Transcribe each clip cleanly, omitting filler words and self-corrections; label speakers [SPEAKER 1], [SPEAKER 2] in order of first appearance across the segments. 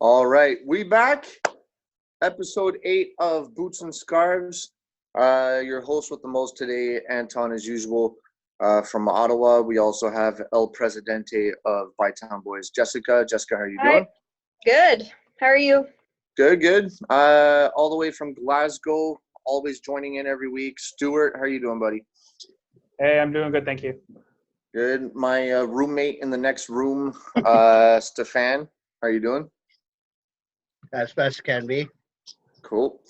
[SPEAKER 1] All right, we back. Episode 8 of Boots and Scarves. Your host with the most today, Anton, as usual, from Ottawa. We also have El Presidente of Bytown Boys, Jessica. Jessica, how are you doing?
[SPEAKER 2] Good. How are you?
[SPEAKER 1] Good. All the way from Glasgow, always joining in every week. Stuart, how are you doing, buddy?
[SPEAKER 3] Hey, I'm doing good, thank you.
[SPEAKER 1] Good. My roommate in the next room, Stefan, how are you doing?
[SPEAKER 4] As best can be.
[SPEAKER 1] Cool.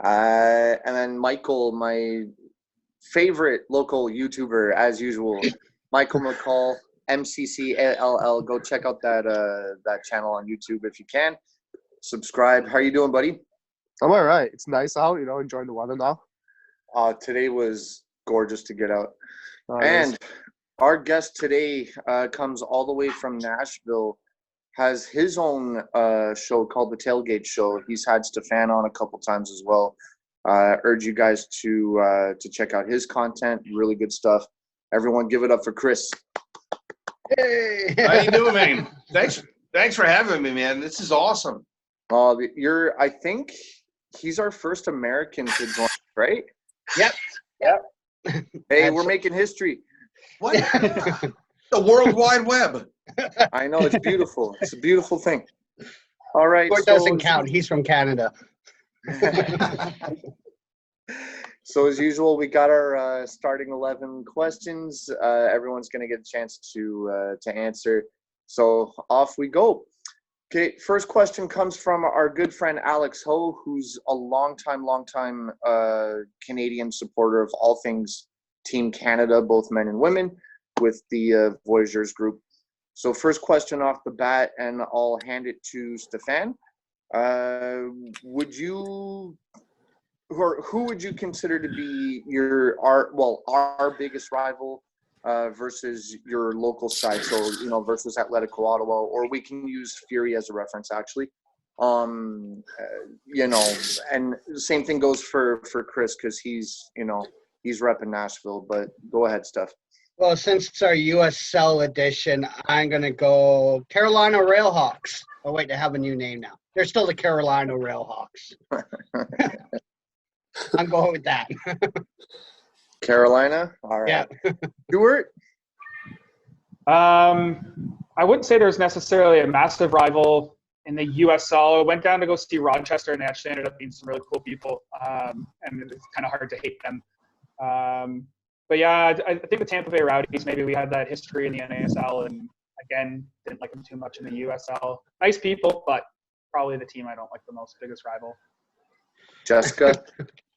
[SPEAKER 1] And then Michael, my favorite local YouTuber, as usual, Michael McCall, MCCALL. Go check out that channel on YouTube if you can. Subscribe. How are you doing, buddy?
[SPEAKER 5] I'm all right. It's nice out, enjoying the weather now.
[SPEAKER 1] Today was gorgeous to get out.
[SPEAKER 5] And
[SPEAKER 1] our guest today comes all the way from Nashville, has his own show called The Tailgate Show. He's had Stefan on a couple times as well. Urge you guys to check out his content. Really good stuff. Everyone give it up for Chris.
[SPEAKER 4] Hey.
[SPEAKER 6] How you doing, man? Thanks for having me, man. This is awesome.
[SPEAKER 1] I think he's our first American to join, right?
[SPEAKER 4] Yep.
[SPEAKER 1] Hey, we're making history.
[SPEAKER 6] What? The World Wide Web.
[SPEAKER 1] I know, it's beautiful. It's a beautiful thing. All right.
[SPEAKER 4] It doesn't count. He's from Canada.
[SPEAKER 1] So as usual, we got our starting 11 questions. Everyone's going to get a chance to answer. So off we go. Okay, first question comes from our good friend Alex Ho, who's a long time Canadian supporter of all things Team Canada, both men and women, with the Voyageurs group. So first question off the bat, and I'll hand it to Stefan. Who would you consider to be our biggest rival versus your local side? So, versus Atletico Ottawa, or we can use Fury as a reference, actually. And the same thing goes for Chris, because he's repping Nashville, but go ahead, Steph.
[SPEAKER 4] Well, since it's our USL edition, I'm going to go Carolina Railhawks. Oh, wait, they have a new name now. They're still the Carolina Railhawks. I'm going with that.
[SPEAKER 1] Carolina? All right.
[SPEAKER 4] Yeah.
[SPEAKER 1] Stuart?
[SPEAKER 3] I wouldn't say there's necessarily a massive rival in the USL. I went down to go see Rochester, and they actually ended up being some really cool people, and it's kind of hard to hate them. But yeah, I think the Tampa Bay Rowdies, maybe we had that history in the NASL, and again, didn't like them too much in the USL. Nice people, but probably the team I don't like the most, biggest rival.
[SPEAKER 1] Jessica?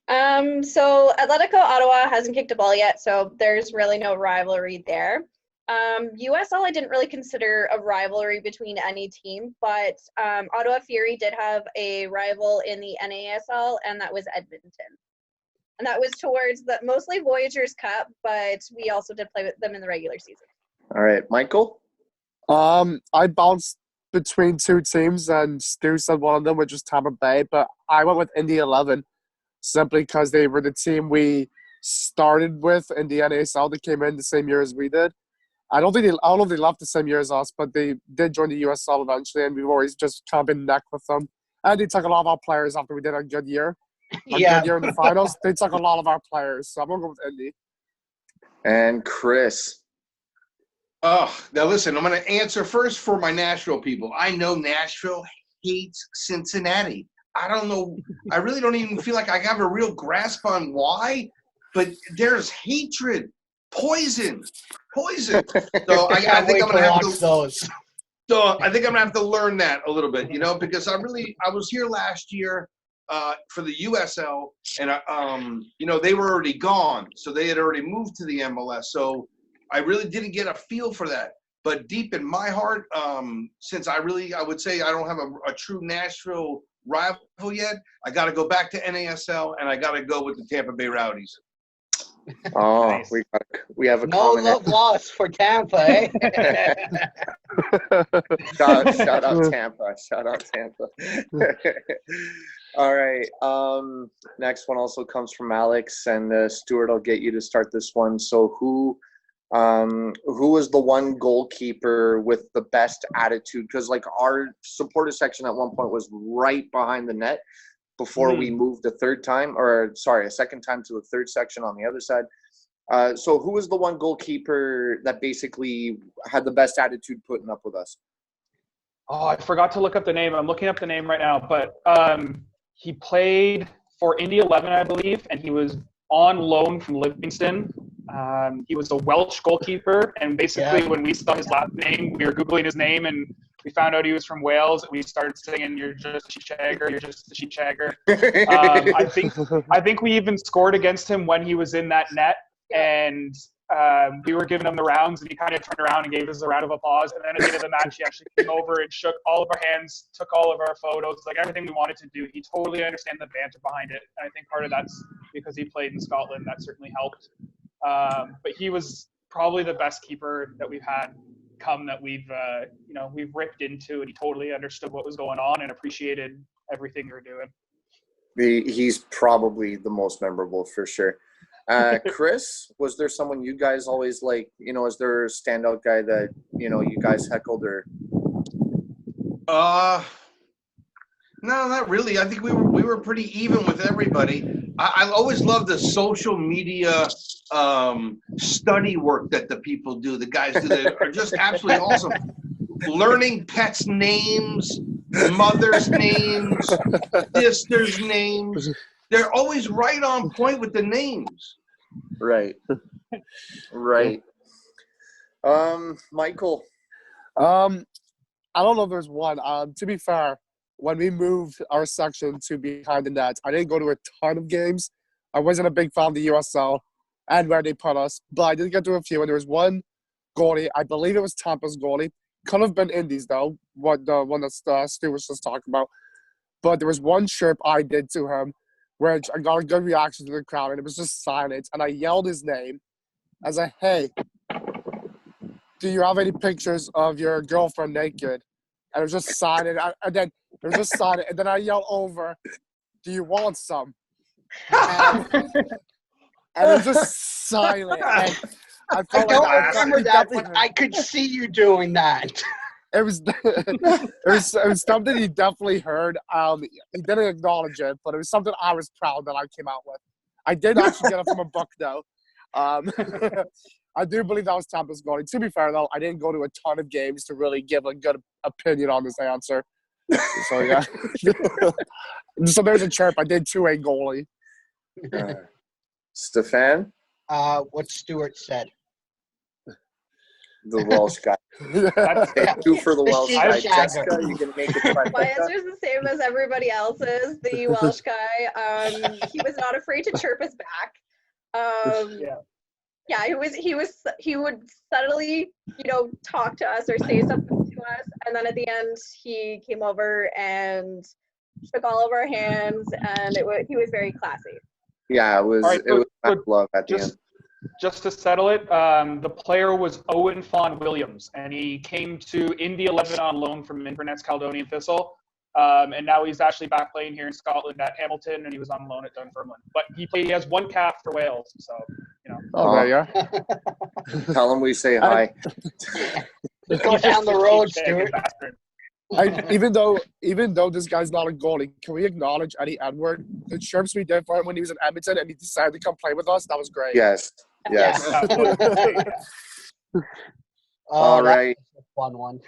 [SPEAKER 2] So Atletico Ottawa hasn't kicked a ball yet, so there's really no rivalry there. USL, I didn't really consider a rivalry between any team, but Ottawa Fury did have a rival in the NASL, and that was Edmonton. And that was towards the mostly Voyageurs Cup, but we also did play with them in the regular season.
[SPEAKER 1] All right, Michael?
[SPEAKER 5] I bounced between two teams, and Stu said one of them, which was Tampa Bay, but I went with Indy 11 simply because they were the team we started with in the NASL. They came in the same year as we did. I don't know if they left the same year as us, but they did join the USL eventually, and we've always just kind of been neck with them. And they took a lot of our players after we did a good year. Good year in the finals. They took a lot of our players, so I'm going to go with Indy.
[SPEAKER 1] And Chris?
[SPEAKER 6] Now listen, I'm going to answer first for my Nashville people. I know Nashville hates Cincinnati. I don't know. I really don't even feel like I have a real grasp on why, but there's hatred, poison. So I think I'm going to have to
[SPEAKER 4] those.
[SPEAKER 6] So I think I'm going to have to learn that a little bit, because I was here last year for the USL, and they were already gone, so they had already moved to the MLS. So I really didn't get a feel for that. But deep in my heart, since I would say I don't have a true Nashville rival yet, I got to go back to NASL, and I got to go with the Tampa Bay Rowdies.
[SPEAKER 1] Oh,
[SPEAKER 3] Nice.
[SPEAKER 1] we have a
[SPEAKER 4] No
[SPEAKER 1] common
[SPEAKER 4] love lost for Tampa, eh?
[SPEAKER 1] shout out Tampa. Shout out Tampa. All right. Next one also comes from Alex, and Stuart, I'll get you to start this one. So who Who was the one goalkeeper with the best attitude? Because like our supporter section at one point was right behind the net before we moved a second time to the third section on the other side. So who was the one goalkeeper that basically had the best attitude putting up with us?
[SPEAKER 3] Oh, I forgot to look up the name. I'm looking up the name right now, but he played for Indy 11, I believe, and he was on loan from Livingston. He was a Welsh goalkeeper, and basically when we saw his last name, we were Googling his name, and we found out he was from Wales, and we started singing, "You're just a sheep shagger, you're just a sheep shagger." I think we even scored against him when he was in that net, and we were giving him the rounds, and he kind of turned around and gave us a round of applause. And then at the end of the match, he actually came over and shook all of our hands, took all of our photos, like everything we wanted to do. He totally understands the banter behind it. And I think part of that's because he played in Scotland. That certainly helped. But he was probably the best keeper that we've had come that we've ripped into, and he totally understood what was going on and appreciated everything we were doing.
[SPEAKER 1] He's probably the most memorable for sure. Chris, was there someone you guys always like, is there a standout guy that, you guys heckled or?
[SPEAKER 6] No, not really. I think we were pretty even with everybody. I always love the social media study work that the people do. The guys do that are just absolutely awesome. Learning pets' names, mothers' names, sisters' names. They're always right on point with the names.
[SPEAKER 1] Right. Michael.
[SPEAKER 5] I don't know if there's one. To be fair, when we moved our section to behind the net, I didn't go to a ton of games. I wasn't a big fan of the USL and where they put us, but I did get to a few. And there was one goalie, I believe it was Tampa's goalie. Could have been Indy's though, the one that Stu was just talking about. But there was one chirp I did to him, which I got a good reaction to the crowd, and it was just silent. And I yelled his name. I was like, "Hey, do you have any pictures of your girlfriend naked?" And it was just silent. And then it was just silent. And then I yelled over, "Do you want some?" And it was just silent. And I
[SPEAKER 4] don't remember that, but I could see you doing that.
[SPEAKER 5] It was something he definitely heard. He didn't acknowledge it, but it was something I was proud that I came out with. I did actually get it from a book, though. I do believe that was Tampa's goalie. To be fair, though, I didn't go to a ton of games to really give a good opinion on this answer. So, yeah. So there's a chirp. I did to a goalie.
[SPEAKER 1] Stefan?
[SPEAKER 4] What Stuart said.
[SPEAKER 1] The Welsh guy. Two for the Welsh guy. Jessica, you can make it.
[SPEAKER 2] My answer is the same as everybody else's. The Welsh guy. He was not afraid to chirp us back. Yeah, he would subtly, talk to us or say something to us, and then at the end he came over and shook all of our hands, and he was very classy.
[SPEAKER 1] Yeah, it was love at the end.
[SPEAKER 3] Just to settle it, the player was Owen Fawn Williams, and he came to Indy 11 on loan from Inverness Caledonian Thistle, and now he's actually back playing here in Scotland at Hamilton, and he was on loan at Dunfermline. But he has one cap for Wales, so
[SPEAKER 5] Oh, there you are.
[SPEAKER 1] Tell him we say hi.
[SPEAKER 4] Go down the road, Stuart.
[SPEAKER 5] Even though this guy's not a goalie, can we acknowledge Eddie Edward? The chirps we did for him when he was in Edmonton and he decided to come play with us, that was great.
[SPEAKER 1] Yes.
[SPEAKER 4] All right. Fun one.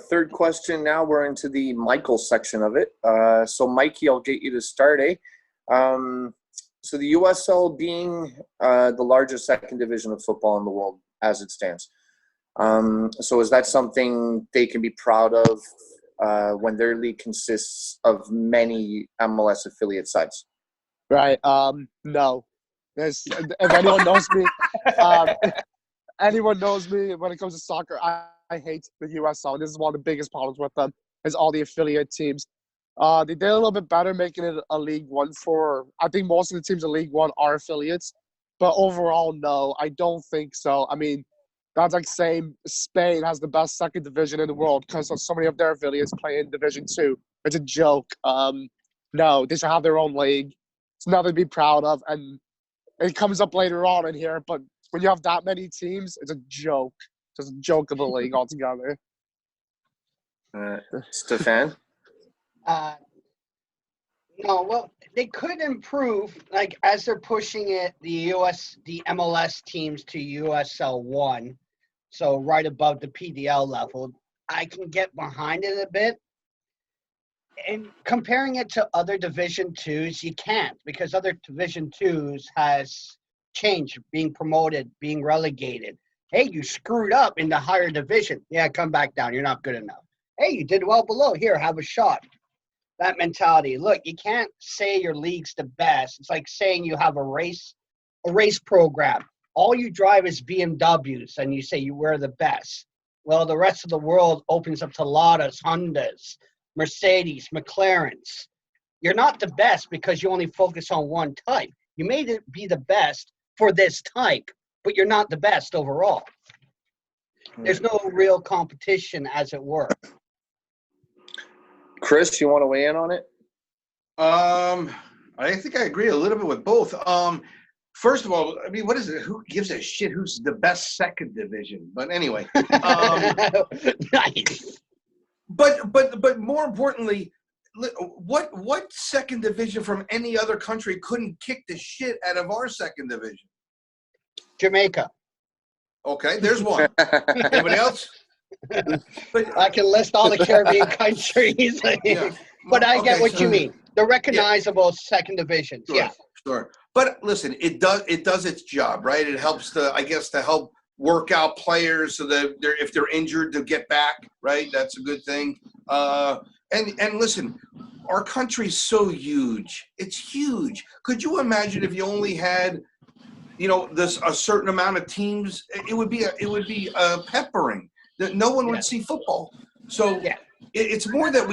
[SPEAKER 1] Third question now. We're into the Michael section of it. So, Mikey, I'll get you to start, So the USL being the largest second division of football in the world as it stands. So is that something they can be proud of when their league consists of many MLS affiliate sides?
[SPEAKER 5] Right. No. If anyone knows me, when it comes to soccer, I hate the USL. This is one of the biggest problems with them is all the affiliate teams. They did a little bit better making it a League One I think most of the teams in League One are affiliates. But overall, no, I don't think so. I mean, that's like saying Spain has the best second division in the world because so many of their affiliates play in Division 2. It's a joke. No, they should have their own league. It's nothing to be proud of. And it comes up later on in here, but when you have that many teams, it's a joke. Just a joke of the league altogether.
[SPEAKER 1] Stefan?
[SPEAKER 4] No, well, they could improve, like, as they're pushing it, the MLS teams to USL 1, so right above the PDL level. I can get behind it a bit. And comparing it to other Division 2s, you can't, because other Division 2s has changed, being promoted, being relegated. Hey, you screwed up in the higher division. Yeah, come back down. You're not good enough. Hey, you did well below. Here, have a shot. That mentality. Look, you can't say your league's the best. It's like saying you have a race program. All you drive is BMWs, and you say we're the best. Well, the rest of the world opens up to Ladas, Hondas, Mercedes, McLarens. You're not the best because you only focus on one type. You may be the best for this type, but you're not the best overall. There's no real competition, as it were.
[SPEAKER 1] Chris, you want to weigh in on it?
[SPEAKER 6] I think I agree a little bit with both. First of all, I mean, what is it? Who gives a shit who's the best second division? But anyway,
[SPEAKER 4] Nice.
[SPEAKER 6] but more importantly, what second division from any other country couldn't kick the shit out of our second division?
[SPEAKER 4] Jamaica.
[SPEAKER 6] Okay, there's one. Anybody else? But
[SPEAKER 4] I can list all the Caribbean countries.
[SPEAKER 6] yeah.
[SPEAKER 4] But I get
[SPEAKER 6] Okay,
[SPEAKER 4] what
[SPEAKER 6] so-
[SPEAKER 4] you mean. The recognizable second divisions.
[SPEAKER 6] Sure,
[SPEAKER 4] Yeah.
[SPEAKER 6] sure. But listen, it does its job, right? It helps to help work out players so that if they're injured to get back, right? That's a good thing. And listen, our country's so huge. It's huge. Could you imagine if you only had, a certain amount of teams? It would be a peppering that no one would see football. So
[SPEAKER 4] Yeah.
[SPEAKER 6] it's more that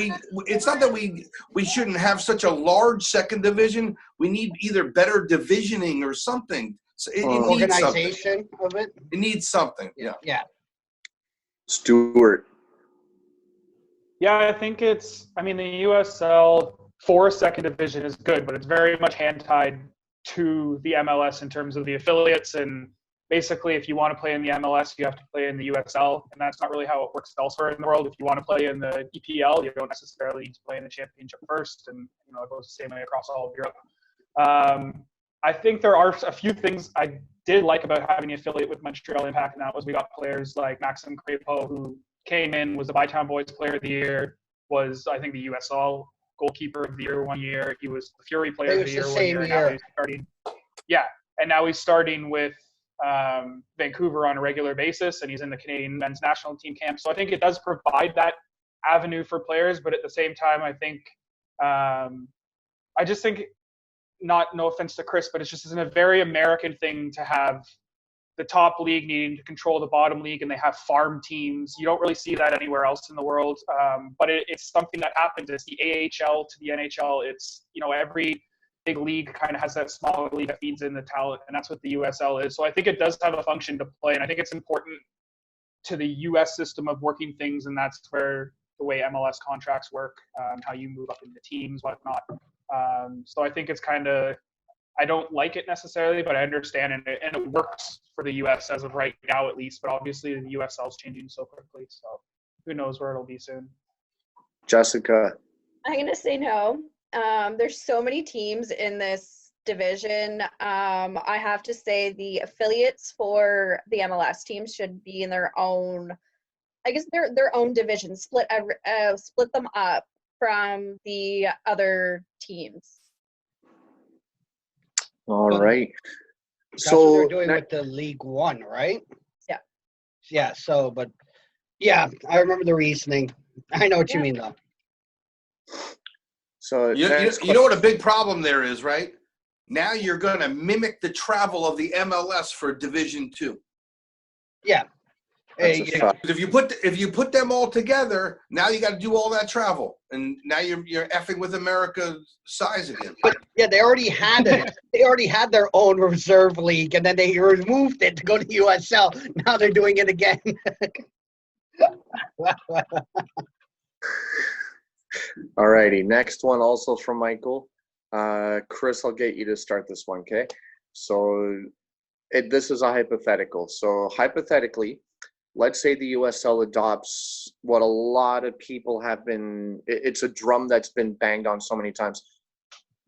[SPEAKER 6] it's not that we shouldn't have such a large second division. We need either better divisioning or something. So it needs
[SPEAKER 4] Organization
[SPEAKER 6] something.
[SPEAKER 4] of it.
[SPEAKER 6] It needs something. Yeah.
[SPEAKER 4] Yeah.
[SPEAKER 1] Stuart.
[SPEAKER 3] Yeah, I think the USL for second division is good, but it's very much hand-tied to the MLS in terms of the affiliates. And basically, if you want to play in the MLS, you have to play in the USL. And that's not really how it works elsewhere in the world. If you want to play in the EPL, you don't necessarily need to play in the championship first. And, it goes the same way across all of Europe. I think there are a few things I did like about having the affiliate with Montreal Impact, and that was we got players like Maxime Crépeau, who came in, was the Bytown Boys Player of the Year, was, I think, the USL Goalkeeper of the Year 1 year. He was the Fury Player of the Year 1 year. Now he's starting, and now he's starting with Vancouver on a regular basis, and he's in the Canadian men's national team camp. So I think it does provide that avenue for players, but at the same time, I think I just think, no offense to Chris, but it's just a very American thing to have the top league needing to control the bottom league, and they have farm teams. You don't really see that anywhere else in the world, but it's something that happens. It's the AHL to the NHL. It's, every big league kind of has that smaller league that feeds in the talent, and that's what the USL is. So I think it does have a function to play, and I think it's important to the US system of working things, and that's where the way MLS contracts work, how you move up into teams, whatnot. So I think it's kind of, I don't like it necessarily, but I understand, and it works for the US as of right now at least, but obviously the USL is changing so quickly, so who knows where it'll be soon.
[SPEAKER 1] Jessica.
[SPEAKER 2] I'm going to say no. There's so many teams in this division. I have to say the affiliates for the MLS teams should be in their own, I guess their own division, split them up from the other teams.
[SPEAKER 1] All right.
[SPEAKER 4] That's what
[SPEAKER 1] So
[SPEAKER 4] they're doing with the League One, right?
[SPEAKER 2] Yeah.
[SPEAKER 4] Yeah. So, but yeah, I remember the reasoning. I know what you mean, though.
[SPEAKER 1] So
[SPEAKER 6] You know what a big problem there is, right? Now you're going to mimic the travel of the MLS for Division 2.
[SPEAKER 4] Yeah.
[SPEAKER 1] That's
[SPEAKER 4] Hey,
[SPEAKER 1] a
[SPEAKER 4] you
[SPEAKER 1] fact.
[SPEAKER 6] If you put them all together, now you got to do all that travel, and now you're effing with America's size again.
[SPEAKER 4] But yeah, they already had it. They already had their own reserve league, and then they removed it to go to USL. Now they're doing it again.
[SPEAKER 1] All righty. Next one also from Michael. Chris, I'll get you to start this one, okay? So This is a hypothetical. So hypothetically, let's say the USL adopts what a lot of people have been, it's a drum that's been banged on so many times,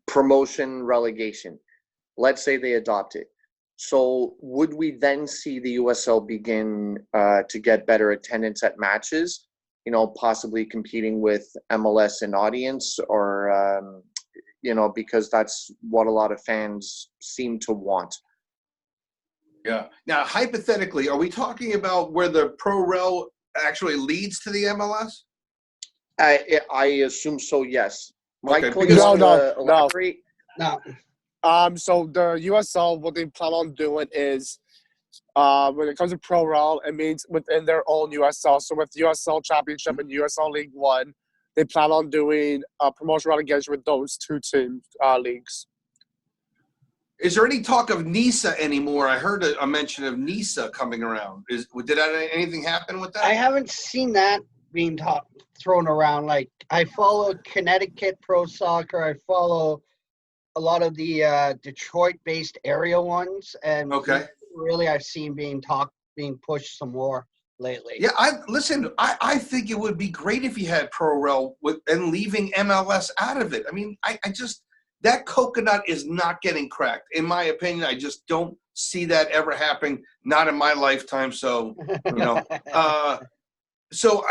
[SPEAKER 1] promotion, relegation. Let's say they adopt it. So would we then see the USL begin to get better attendance at matches, possibly competing with MLS in audience, or, because that's what a lot of fans seem to want?
[SPEAKER 6] Yeah. Now, hypothetically, are we talking about where the Pro Rel actually leads to the MLS?
[SPEAKER 1] I assume so, yes.
[SPEAKER 6] Okay,
[SPEAKER 1] Michael,
[SPEAKER 6] because-
[SPEAKER 1] you want
[SPEAKER 5] No,
[SPEAKER 1] to elaborate?
[SPEAKER 4] No.
[SPEAKER 5] So the USL, what they plan on doing is, when it comes to Pro Rel, it means within their own USL. So with USL Championship and USL League One, they plan on doing promotion relegation with those two team leagues.
[SPEAKER 6] Is there any talk of NISA anymore? I heard a mention of NISA coming around. Did anything happen with that?
[SPEAKER 4] I haven't seen that being thrown around. Like, I follow Connecticut Pro Soccer. I follow a lot of the Detroit-based area ones, and
[SPEAKER 6] Okay.
[SPEAKER 4] really I've seen being pushed some more lately.
[SPEAKER 6] Yeah, I think it would be great if you had Pro Rel and leaving MLS out of it. I mean, I just that coconut is not getting cracked. In my opinion, I just don't see that ever happening. Not in my lifetime. So, so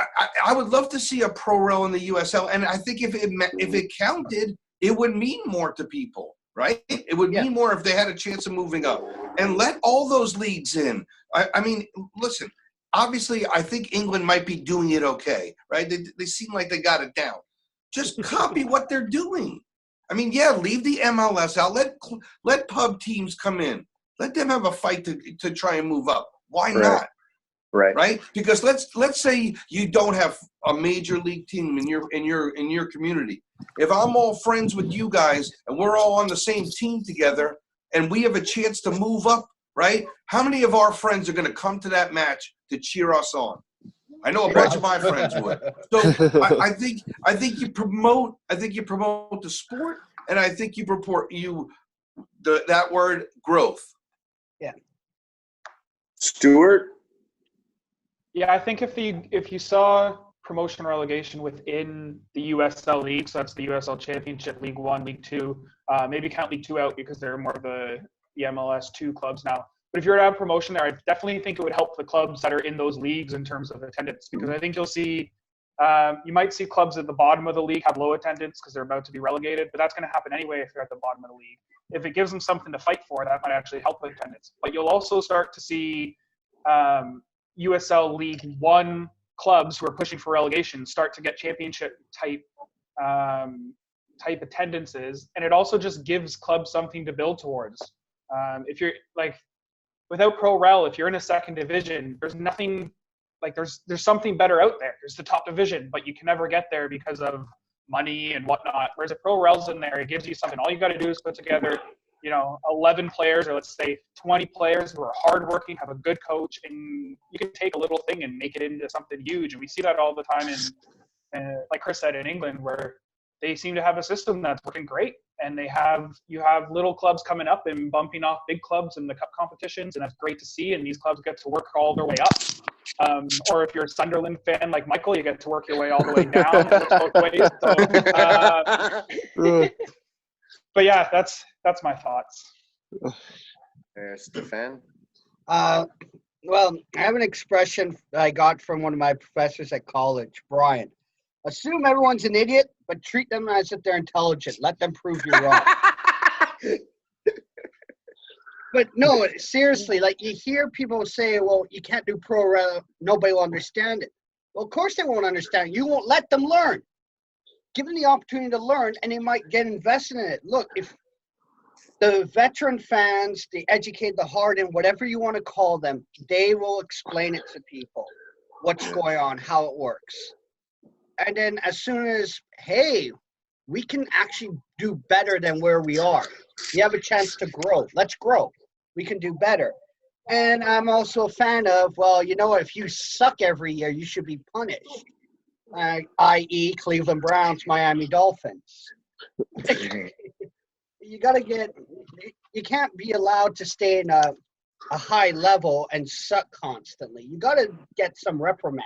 [SPEAKER 6] I would love to see a Pro Rel in the USL, and I think if it counted, it would mean more to people, right? It would mean more if they had a chance of moving up, and let all those leagues in. I mean, listen. Obviously, I think England might be doing it okay, right? They seem like they got it down. Just copy what they're doing. I mean, leave the MLS out. Let pub teams come in. Let them have a fight to try and move up. Why not? Right? Because let's say you don't have a major league team in your community. If I'm all friends with you guys and we're all on the same team together and we have a chance to move up, right? How many of our friends are going to come to that match to cheer us on? I know a bunch of my friends would. So I think you promote the sport, and I think you that word growth.
[SPEAKER 4] Yeah.
[SPEAKER 1] Stuart?
[SPEAKER 3] Yeah, I think if you saw promotion relegation within the USL League, so that's the USL Championship, League One, League Two, maybe count League Two out because they're more of the MLS 2 clubs now. But if you were to have promotion there, I definitely think it would help the clubs that are in those leagues in terms of attendance, because I think you'll see, you might see clubs at the bottom of the league have low attendance because they're about to be relegated, but that's going to happen anyway if they're at the bottom of the league. If it gives them something to fight for, that might actually help with attendance. But you'll also start to see USL League One clubs who are pushing for relegation start to get championship type attendances, and it also just gives clubs something to build towards. If you're like, without Pro Rel, if you're in a second division, there's nothing like there's something better out there. There's the top division, but you can never get there because of money and whatnot. Whereas if Pro Rel's in there, it gives you something. All you got to do is put together, 11 players, or let's say 20 players who are hardworking, have a good coach, and you can take a little thing and make it into something huge. And we see that all the time in, like Chris said, in England, where they seem to have a system that's working great, and you have little clubs coming up and bumping off big clubs in the cup competitions, and that's great to see. And these clubs get to work all their way up. Or if you're a Sunderland fan like Michael, you get to work your way all the way down. It works both ways. But yeah, that's my thoughts.
[SPEAKER 1] Stefan?
[SPEAKER 4] Well, I have an expression I got from one of my professors at college, Brian. Assume everyone's an idiot, but treat them as if they're intelligent. Let them prove you're wrong. But no, seriously, like you hear people say, well, you can't do Pro Rel, nobody will understand it. Well, of course they won't understand. You won't let them learn. Give them the opportunity to learn, and they might get invested in it. Look, if the veteran fans, the educated, the hardened, whatever you want to call them, they will explain it to people, what's going on, how it works. And then as soon as, hey, we can actually do better than where we are. You have a chance to grow. Let's grow. We can do better. And I'm also a fan of, well, you know what? If you suck every year, you should be punished. I.e. Cleveland Browns, Miami Dolphins. You got to you can't be allowed to stay in a a high level and suck constantly. You got to get some reprimand.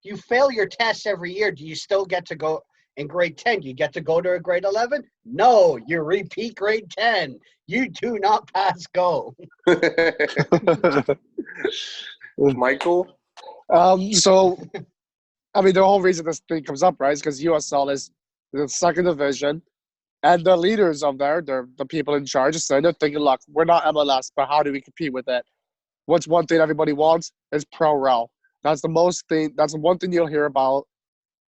[SPEAKER 4] You fail your tests every year. Do you still get to go in grade 10? Do you get to go to a grade 11? No, you repeat grade 10. You do not pass go.
[SPEAKER 1] Michael?
[SPEAKER 5] So, I mean, the whole reason this thing comes up, right, is because USL is the second division, and the leaders of they're the people in charge. So they're thinking, look, we're not MLS, but how do we compete with it? What's one thing everybody wants is pro rel. That's the one thing you'll hear about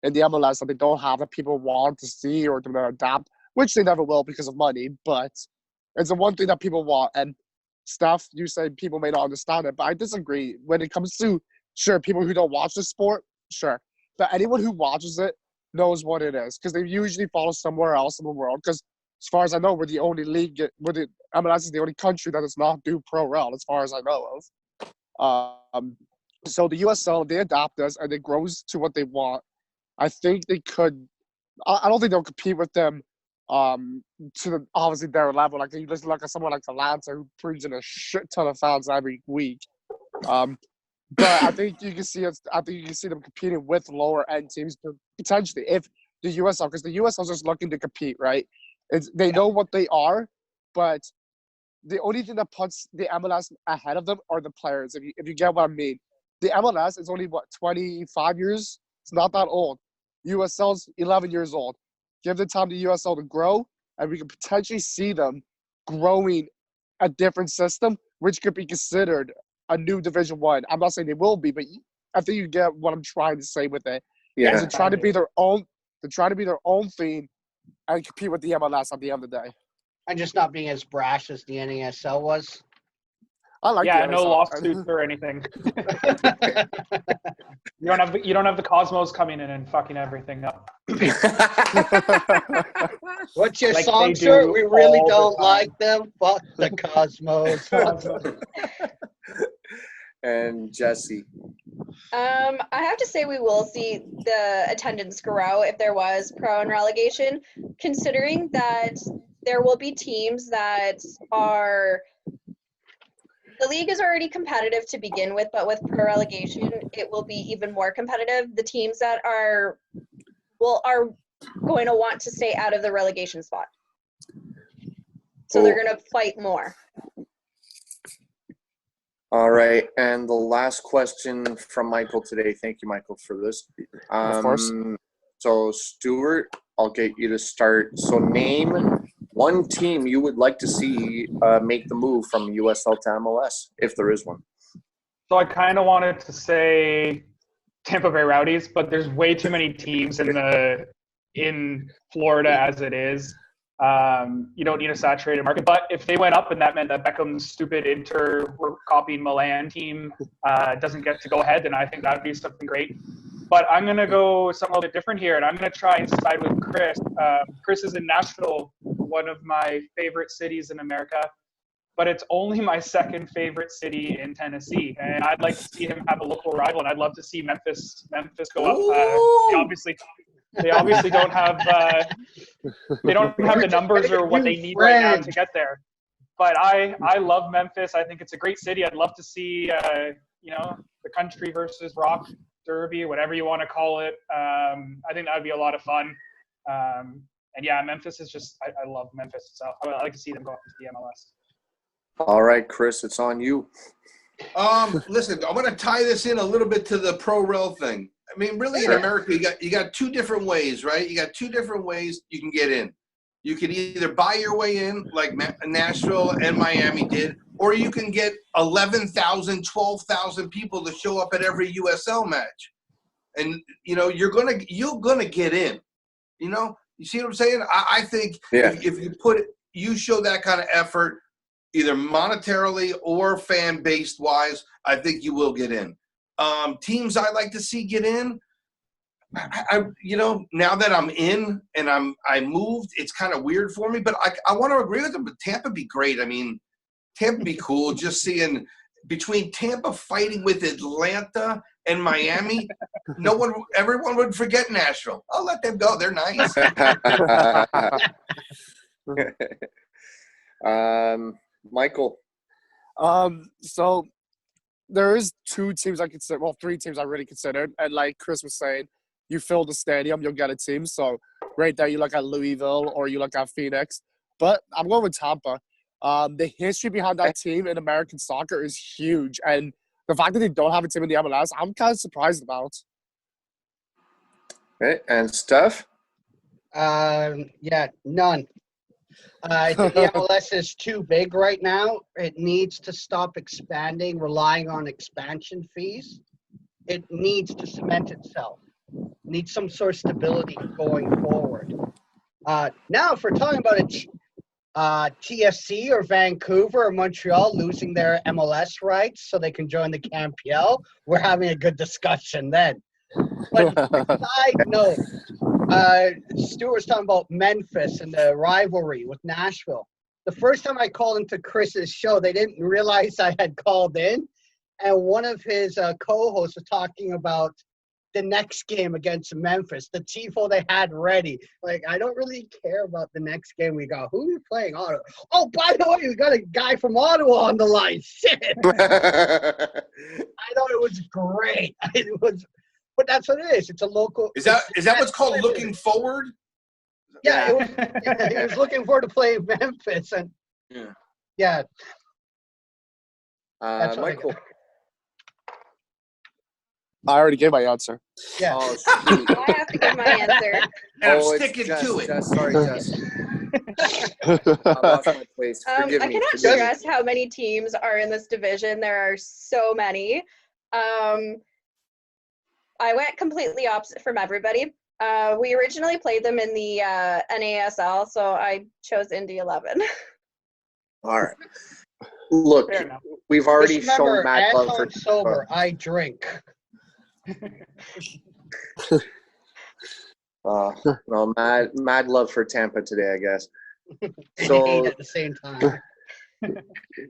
[SPEAKER 5] in the MLS that they don't have, that people want to see or to adapt, which they never will because of money. But it's the one thing that people want. And Steph, you say people may not understand it, but I disagree. When it comes to, sure, people who don't watch the sport, sure. But anyone who watches it knows what it is, because they usually follow somewhere else in the world. Because as far as I know, we're the only league, MLS is the only country that does not do pro rel, as far as I know of. So the USL, they adapt this and it grows to what they want. I think they could. I don't think they'll compete with them obviously their level. Like you just look at someone like Atlanta who brings in a shit ton of fans every week. But I think you can see them competing with lower end teams potentially if the USL, because the USL is just looking to compete, right? They know what they are, but the only thing that puts the MLS ahead of them are the players. If you get what I mean, the MLS is only 25 years. It's not that old. USL's 11 years old. Give the time to USL to grow, and we can potentially see them growing a different system, which could be considered a new Division One. I'm not saying they will be, but I think you get what I'm trying to say with it.
[SPEAKER 1] Yeah.
[SPEAKER 5] They're trying to be their own. They're trying to be their own thing and compete with the MLS at the end of the day.
[SPEAKER 4] And just not being as brash as the NASL was.
[SPEAKER 5] I like
[SPEAKER 3] Yeah,
[SPEAKER 5] the
[SPEAKER 3] no
[SPEAKER 5] NSL.
[SPEAKER 3] lawsuits or anything. You don't have the Cosmos coming in and fucking everything up.
[SPEAKER 4] What's your
[SPEAKER 3] Like
[SPEAKER 4] song,
[SPEAKER 3] they
[SPEAKER 4] sir?
[SPEAKER 3] do
[SPEAKER 4] We really
[SPEAKER 3] all the
[SPEAKER 4] don't
[SPEAKER 3] time.
[SPEAKER 4] like them. Fuck the Cosmos.
[SPEAKER 1] And Jesse?
[SPEAKER 2] I have to say we will see the attendance grow if there was pro and relegation, considering that there will be teams that are. The league is already competitive to begin with, but with pro relegation, it will be even more competitive. The teams that are going to want to stay out of the relegation spot. So they're going to fight more.
[SPEAKER 1] All right, and the last question from Michael today. Thank you, Michael, for this.
[SPEAKER 5] Of course.
[SPEAKER 1] So, Stuart, I'll get you to start. So, name one team you would like to see make the move from USL to MLS, if there is one.
[SPEAKER 3] So I kind of wanted to say Tampa Bay Rowdies, but there's way too many teams in Florida as it is. You don't need a saturated market. But if they went up and that meant that Beckham's stupid Inter copying Milan team doesn't get to go ahead, then I think that would be something great. But I'm going to go something a little bit different here, and I'm going to try and side with Chris. Chris is in Nashville, one of my favorite cities in America, but it's only my second favorite city in Tennessee. And I'd like to see him have a local rival, and I'd love to see Memphis go up. They obviously don't have the numbers or what they need right now to get there. But I love Memphis. I think it's a great city. I'd love to see the country versus rock derby, whatever you want to call it. I think that would be a lot of fun. And yeah, Memphis is just I love Memphis. So I like to see them go up to the MLS.
[SPEAKER 1] All right, Chris, it's on you.
[SPEAKER 6] Listen, I'm going to tie this in a little bit to the pro rel thing. I mean, really, in America, you got two different ways, right? You got two different ways you can get in. You can either buy your way in, like Nashville and Miami did, or you can get 11,000, 12,000 people to show up at every USL match, and you're gonna get in. You see what I'm saying? I think if you show that kind of effort, either monetarily or fan based wise, I think you will get in. Teams I like to see get in. I now that I'm in and I moved, it's kind of weird for me, but I want to agree with them. But Tampa be great. I mean, Tampa be cool. Just seeing between Tampa fighting with Atlanta and Miami, everyone would forget Nashville. I'll let them go. They're nice.
[SPEAKER 1] Michael.
[SPEAKER 5] So there is two teams I consider, well, three teams I really considered. And like Chris was saying, you fill the stadium, you'll get a team. So right there, you look at Louisville or you look at Phoenix. But I'm going with Tampa. The history behind that team in American soccer is huge. And the fact that they don't have a team in the MLS, I'm kind of surprised about.
[SPEAKER 1] Okay, and Steph?
[SPEAKER 4] Yeah, none. I think the MLS is too big right now. It needs to stop expanding, relying on expansion fees. It needs to cement itself. Needs some sort of stability going forward. Now, if we're talking about TFC or Vancouver or Montreal losing their MLS rights so they can join the CAMPL, we're having a good discussion then. But side note, Stuart was talking about Memphis and the rivalry with Nashville. The first time I called into Chris's show, they didn't realize I had called in, and one of his co-hosts was talking about the next game against Memphis, the tifo they had ready. Like, I don't really care about the next game we got. Who are we playing? Ottawa. Oh, by the way, we got a guy from Ottawa on the line. Shit. I thought it was great. It was. But that's what it is. It's a local.
[SPEAKER 6] Is that what's called looking forward?
[SPEAKER 4] Yeah, he was looking forward to playing Memphis, and yeah.
[SPEAKER 1] Michael.
[SPEAKER 5] I already gave my answer.
[SPEAKER 4] Yeah.
[SPEAKER 1] Oh, shoot.
[SPEAKER 2] I have to give my answer.
[SPEAKER 6] And I'm
[SPEAKER 1] it's
[SPEAKER 6] sticking
[SPEAKER 1] Jess,
[SPEAKER 6] to it.
[SPEAKER 1] Jess, sorry, Jess. I lost my place. Forgive
[SPEAKER 2] I
[SPEAKER 1] me.
[SPEAKER 2] cannot
[SPEAKER 1] Forgive me.
[SPEAKER 2] stress how many teams are in this division. There are so many. I went completely opposite from everybody. We originally played them in the NASL, so I chose Indy 11.
[SPEAKER 1] All right. Look,
[SPEAKER 3] Fair enough.
[SPEAKER 1] we've already
[SPEAKER 4] Just remember,
[SPEAKER 1] shown Matt
[SPEAKER 4] as
[SPEAKER 1] love for
[SPEAKER 4] I'm sober, I drink.
[SPEAKER 1] no, mad love for Tampa today, I guess.
[SPEAKER 4] And
[SPEAKER 1] So
[SPEAKER 4] hate at the same time.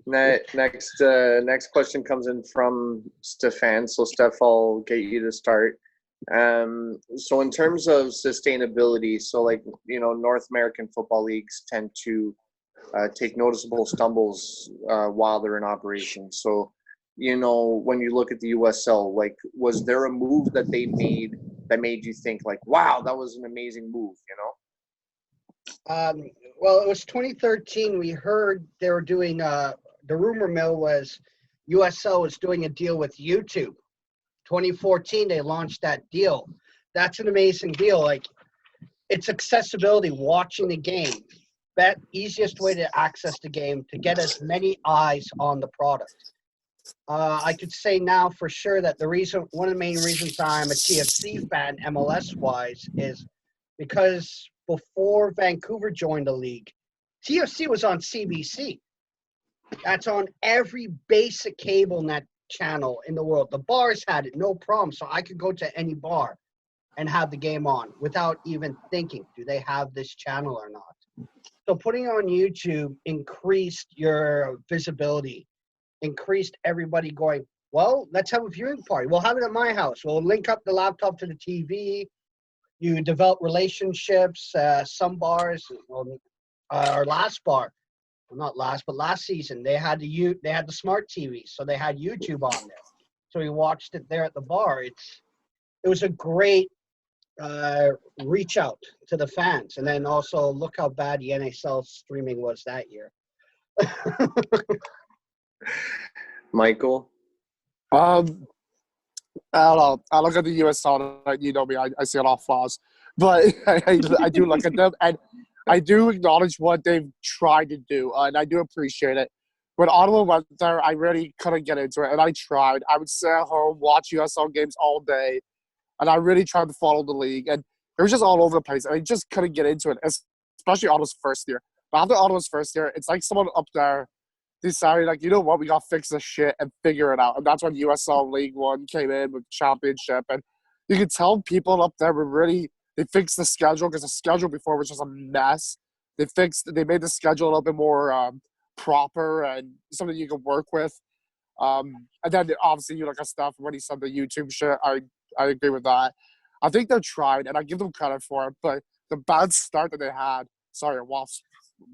[SPEAKER 1] next question comes in from Stefan. So Steph, I'll get you to start. So in terms of sustainability, so like, North American football leagues tend to take noticeable stumbles while they're in operation. So, when you look at the USL, like, was there a move that they made that made you think like, wow, that was an amazing move,
[SPEAKER 4] Well, it was 2013. We heard they were doing, the rumor mill was USL was doing a deal with YouTube. 2014, they launched that deal. That's an amazing deal. Like, it's accessibility, watching the game. That easiest way to access the game, to get as many eyes on the product. I could say now for sure that one of the main reasons I'm a TFC fan, MLS-wise, is because before Vancouver joined the league, TFC was on CBC. That's on every basic cable net channel in the world. The bars had it, no problem. So I could go to any bar and have the game on without even thinking, do they have this channel or not? So putting it on YouTube increased your visibility, increased everybody going, well, let's have a viewing party. We'll have it at my house. We'll link up the laptop to the TV. You develop relationships. Some bars, our last bar, well, not last, but last season, they had the smart TV, so they had YouTube on there. So we watched it there at the bar. It was a great reach out to the fans. And then also look how bad the NSL streaming was that year.
[SPEAKER 1] Michael?
[SPEAKER 5] I don't know. I look at the USL, and you know me, I see a lot of flaws. But I do look at them, and I do acknowledge what they've tried to do, and I do appreciate it. When Ottawa went there, I really couldn't get into it, and I tried. I would sit at home, watch USL games all day, and I really tried to follow the league, and it was just all over the place, and I just couldn't get into it, especially Ottawa's first year. But after Ottawa's first year, it's like someone up there decided, like, you know what, we got to fix this shit and figure it out. And that's when USL League One came in with the championship, and you could tell people up there were really – they fixed the schedule because the schedule before was just a mess. They made the schedule a little bit more proper and something you can work with. And then obviously you look at stuff when he said the YouTube shit. I agree with that. I think they're trying, and I give them credit for it. But the bad start that they had, sorry, Wasps.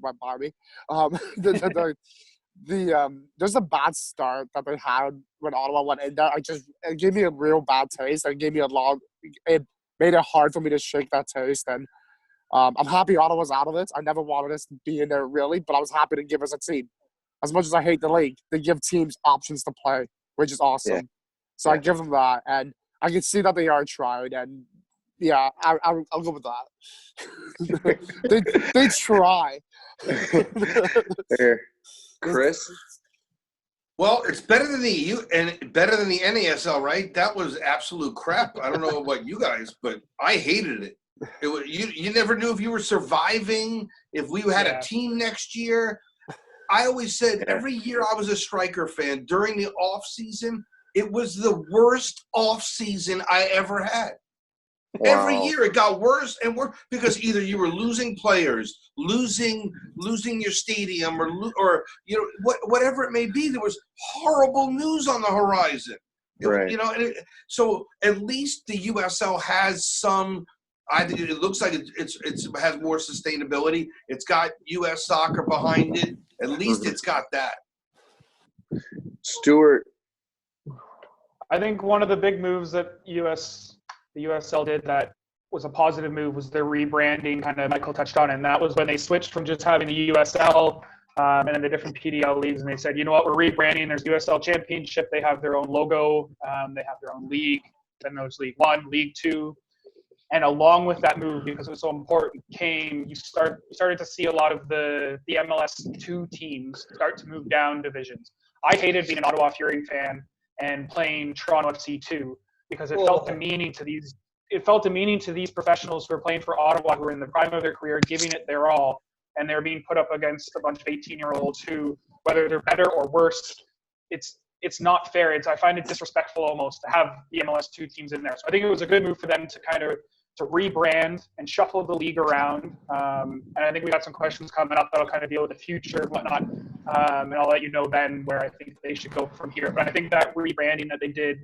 [SPEAKER 5] went by me. There's a bad start that they had when Ottawa went in there. It gave me a real bad taste. It made it hard for me to shake that taste. And I'm happy Ottawa's out of it. I never wanted us to be in there really, but I was happy to give us a team. As much as I hate the league, they give teams options to play, which is awesome. Yeah. So I give them that, and I can see that they are trying. And yeah, I'll go with that. they try.
[SPEAKER 1] There. Chris?
[SPEAKER 6] Well, it's better than better than the NASL, right? That was absolute crap. I don't know about you guys, but I hated it. You never knew if you were surviving, if we had a team next year. I always said every year I was a Striker fan, during the off season, it was the worst off season I ever had. Wow. Every year it got worse and worse because either you were losing players, losing your stadium, or you know whatever it may be. There was horrible news on the horizon.
[SPEAKER 1] Right.
[SPEAKER 6] You know, so at least the USL has some. I think it looks like it has more sustainability. It's got U.S. soccer behind it. At least it's got that.
[SPEAKER 1] Stuart.
[SPEAKER 3] I think one of the big moves that the USL did that was a positive move was their rebranding, kind of Michael touched on, and that was when they switched from just having the USL and then the different PDL leagues, and they said, you know what, we're rebranding. There's USL Championship. They have their own logo. They have their own league. Then there's League One, League Two. And along with that move, because it was so important, you started to see a lot of the MLS2 teams start to move down divisions. I hated being an Ottawa Fury fan and playing Toronto FC2 because it felt demeaning to these professionals who are playing for Ottawa, who are in the prime of their career, giving it their all, and they're being put up against a bunch of 18-year-olds who, whether they're better or worse, it's not fair. I find it disrespectful almost to have the MLS2 teams in there. So I think it was a good move for them to rebrand and shuffle the league around. And I think we got some questions coming up that'll kind of deal with the future and whatnot. And I'll let you know then where I think they should go from here. But I think that rebranding that they did,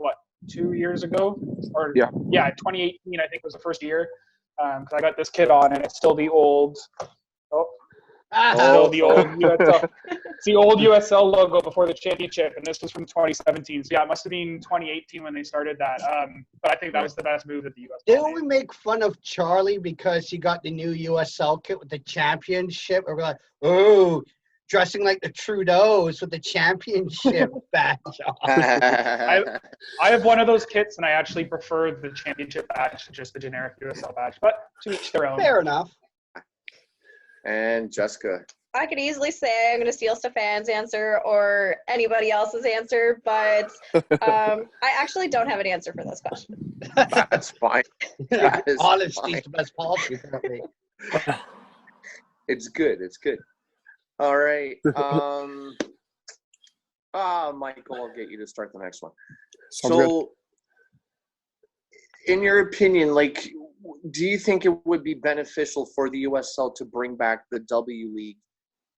[SPEAKER 3] 2 years ago? 2018, I think was the first year. Because I got this kit on and it's still the old. Still the old USL. It's the old USL logo before the championship, and this was from 2017. So yeah, it must have been 2018 when they started that. But I think that was the best move that the USL
[SPEAKER 4] They only make fun of Charlie because he got the new USL kit with the championship. Or we're like, oh, dressing like the Trudeaus with the championship badge on.
[SPEAKER 3] I have one of those kits, and I actually prefer the championship badge to just the generic USL badge. But to each their own.
[SPEAKER 4] Fair enough.
[SPEAKER 1] And Jessica.
[SPEAKER 2] I could easily say I'm going to steal Stefan's answer or anybody else's answer, but I actually don't have an answer for this question.
[SPEAKER 1] That's fine.
[SPEAKER 4] Honesty is the best policy.
[SPEAKER 1] It's good. It's good. All right. Michael, I'll get you to start the next one. So, in your opinion, do you think it would be beneficial for the USL to bring back the W League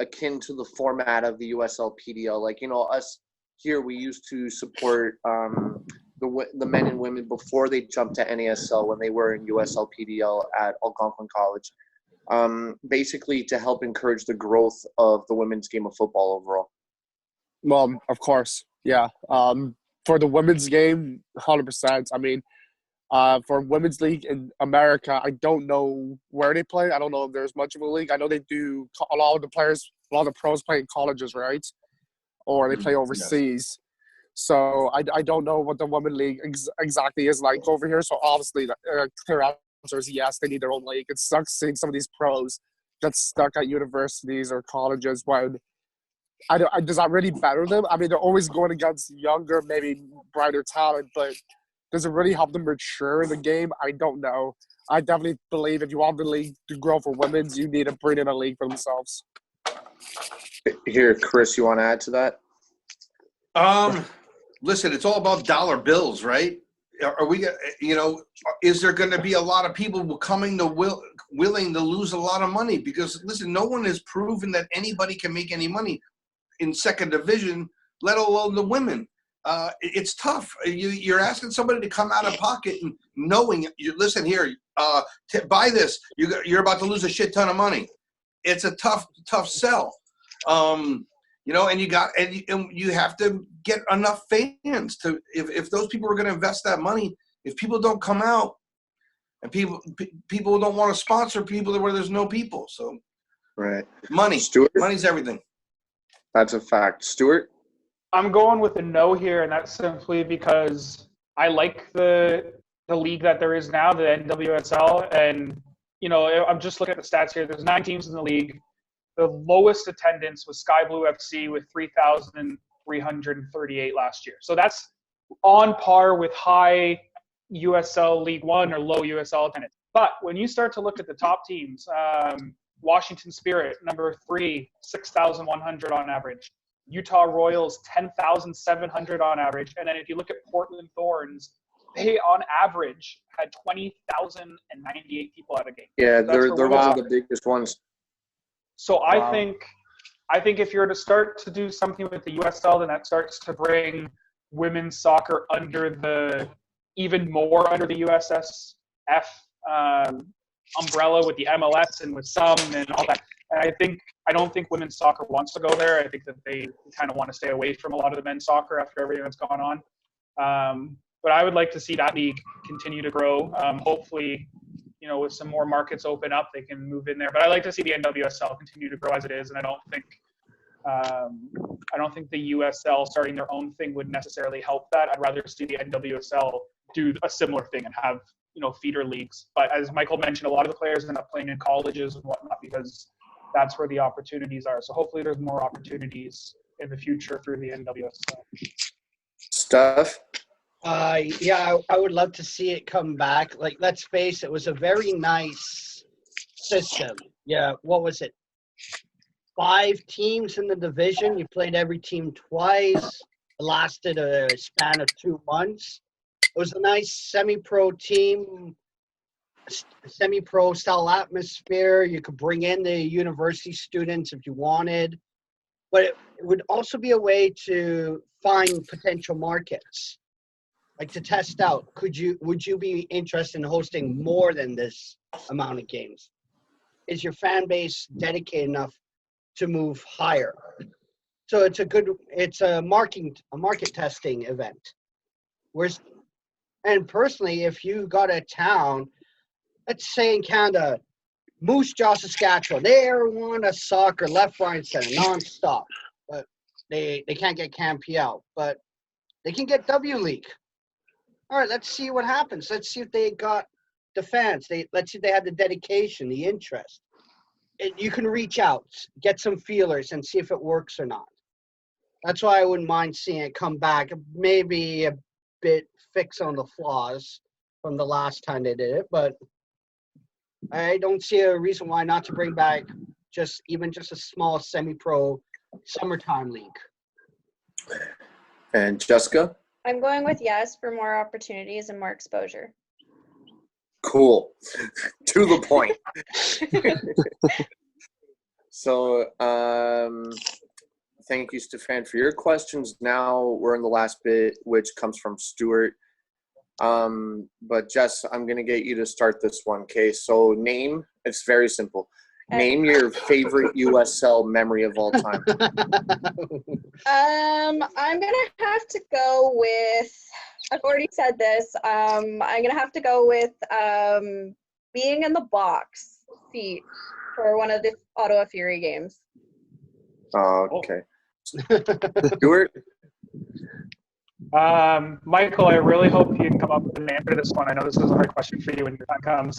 [SPEAKER 1] akin to the format of the USL PDL? Us here, we used to support the men and women before they jumped to NASL when they were in USL PDL at Algonquin College, basically to help encourage the growth of the women's game of football overall.
[SPEAKER 5] Well, of course, yeah. For the women's game, 100%. I mean, for women's league in America, I don't know where they play. I don't know if there's much of a league. I know they do. A lot of the pros play in colleges, right? Or they play overseas. Yes. So I don't know what the women's league exactly is like over here. So obviously, the clear answer is yes, they need their own league. It sucks seeing some of these pros get stuck at universities or colleges when does that really better them? I mean, they're always going against younger, maybe brighter talent, but does it really help them mature in the game? I don't know. I definitely believe if you want the league to grow for women's, you need to bring in a league for themselves.
[SPEAKER 1] Here, Chris, you want to add to that?
[SPEAKER 6] Listen, it's all about dollar bills, right? Are we, is there going to be a lot of people coming to willing to lose a lot of money? Because, listen, no one has proven that anybody can make any money in second division, let alone the women. It's tough. You're asking somebody to come out of pocket and knowing, listen here, buy this. You're about to lose a shit ton of money. it's a tough sell. You know, and you have to get enough fans to if those people are going to invest that money. If people don't come out, and people don't want to sponsor people where there's no people, so
[SPEAKER 1] Right.
[SPEAKER 6] money's everything.
[SPEAKER 1] That's a fact. Stuart?
[SPEAKER 3] I'm going with a no here, and that's simply because I like the league that there is now, the NWSL, and you know, I'm just looking at the stats here. There's 9 teams in the league. The lowest attendance was Sky Blue FC with 3,338 last year. So that's on par with high USL League One or low USL attendance. But when you start to look at the top teams, Washington Spirit, number 3, 6,100 on average. Utah Royals, 10,700 on average. And then if you look at Portland Thorns, they on average had 20,098 people at a game.
[SPEAKER 1] Yeah,
[SPEAKER 3] That's
[SPEAKER 1] they're one of the biggest ones.
[SPEAKER 3] So I think if you're to start to do something with the USL, then that starts to bring women's soccer even more under the USSF umbrella with the MLS and with some and all that. And I don't think women's soccer wants to go there. I think that they kind of want to stay away from a lot of the men's soccer after everything that's gone on. But I would like to see that league continue to grow. Hopefully, you know, with some more markets open up, they can move in there. But I like to see the NWSL continue to grow as it is, and I don't think the USL starting their own thing would necessarily help that. I'd rather see the NWSL do a similar thing and have, you know, feeder leagues. But as Michael mentioned, a lot of the players end up playing in colleges and whatnot because that's where the opportunities are. So hopefully there's more opportunities in the future through the NWSL.
[SPEAKER 1] Stuff?
[SPEAKER 4] Yeah, I would love to see it come back. Like, let's face it, was a very nice system. Yeah, what was it? 5 teams in the division. You played every team twice. It lasted a span of 2 months. It was a nice semi-pro team, semi-pro style atmosphere. You could bring in the university students if you wanted. But it would also be a way to find potential markets. Like to test out, would you be interested in hosting more than this amount of games? Is your fan base dedicated enough to move higher? So it's a market testing event. And personally, if you got a town, let's say in Canada, Moose Jaw, Saskatchewan, they want a soccer left, right, and center nonstop, but they can't get CanPL, but they can get W League. All right, let's see what happens. Let's see if they got the fans. Let's see if they have the dedication, the interest. You can reach out, get some feelers, and see if it works or not. That's why I wouldn't mind seeing it come back. Maybe a bit fix on the flaws from the last time they did it, but I don't see a reason why not to bring back even just a small semi-pro summertime league.
[SPEAKER 1] And Jessica?
[SPEAKER 2] I'm going with yes for more opportunities and more exposure.
[SPEAKER 1] Cool. To the point. So, thank you, Stefan, for your questions. Now we're in the last bit, which comes from Stuart. But Jess, I'm going to get you to start this one, okay? So it's very simple. Name your favorite USL memory of all time.
[SPEAKER 2] I'm gonna have to go with. I've already said this. I'm gonna have to go with being in the box seat for one of the Ottawa Fury games.
[SPEAKER 1] Oh, okay. Stuart?
[SPEAKER 3] Michael, I really hope you can come up with an answer to this one. I know this is a hard question for you when your time comes.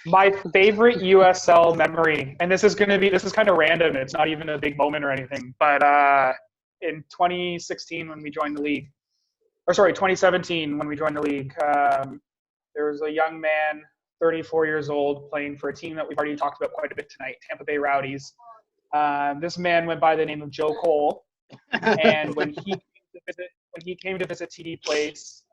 [SPEAKER 3] My favorite USL memory, and this is kind of random. It's not even a big moment or anything, but in 2016 when we joined the league, 2017 when we joined the league, there was a young man, 34 years old, playing for a team that we've already talked about quite a bit tonight, Tampa Bay Rowdies. This man went by the name of Joe Cole, and when he came to visit TD Place,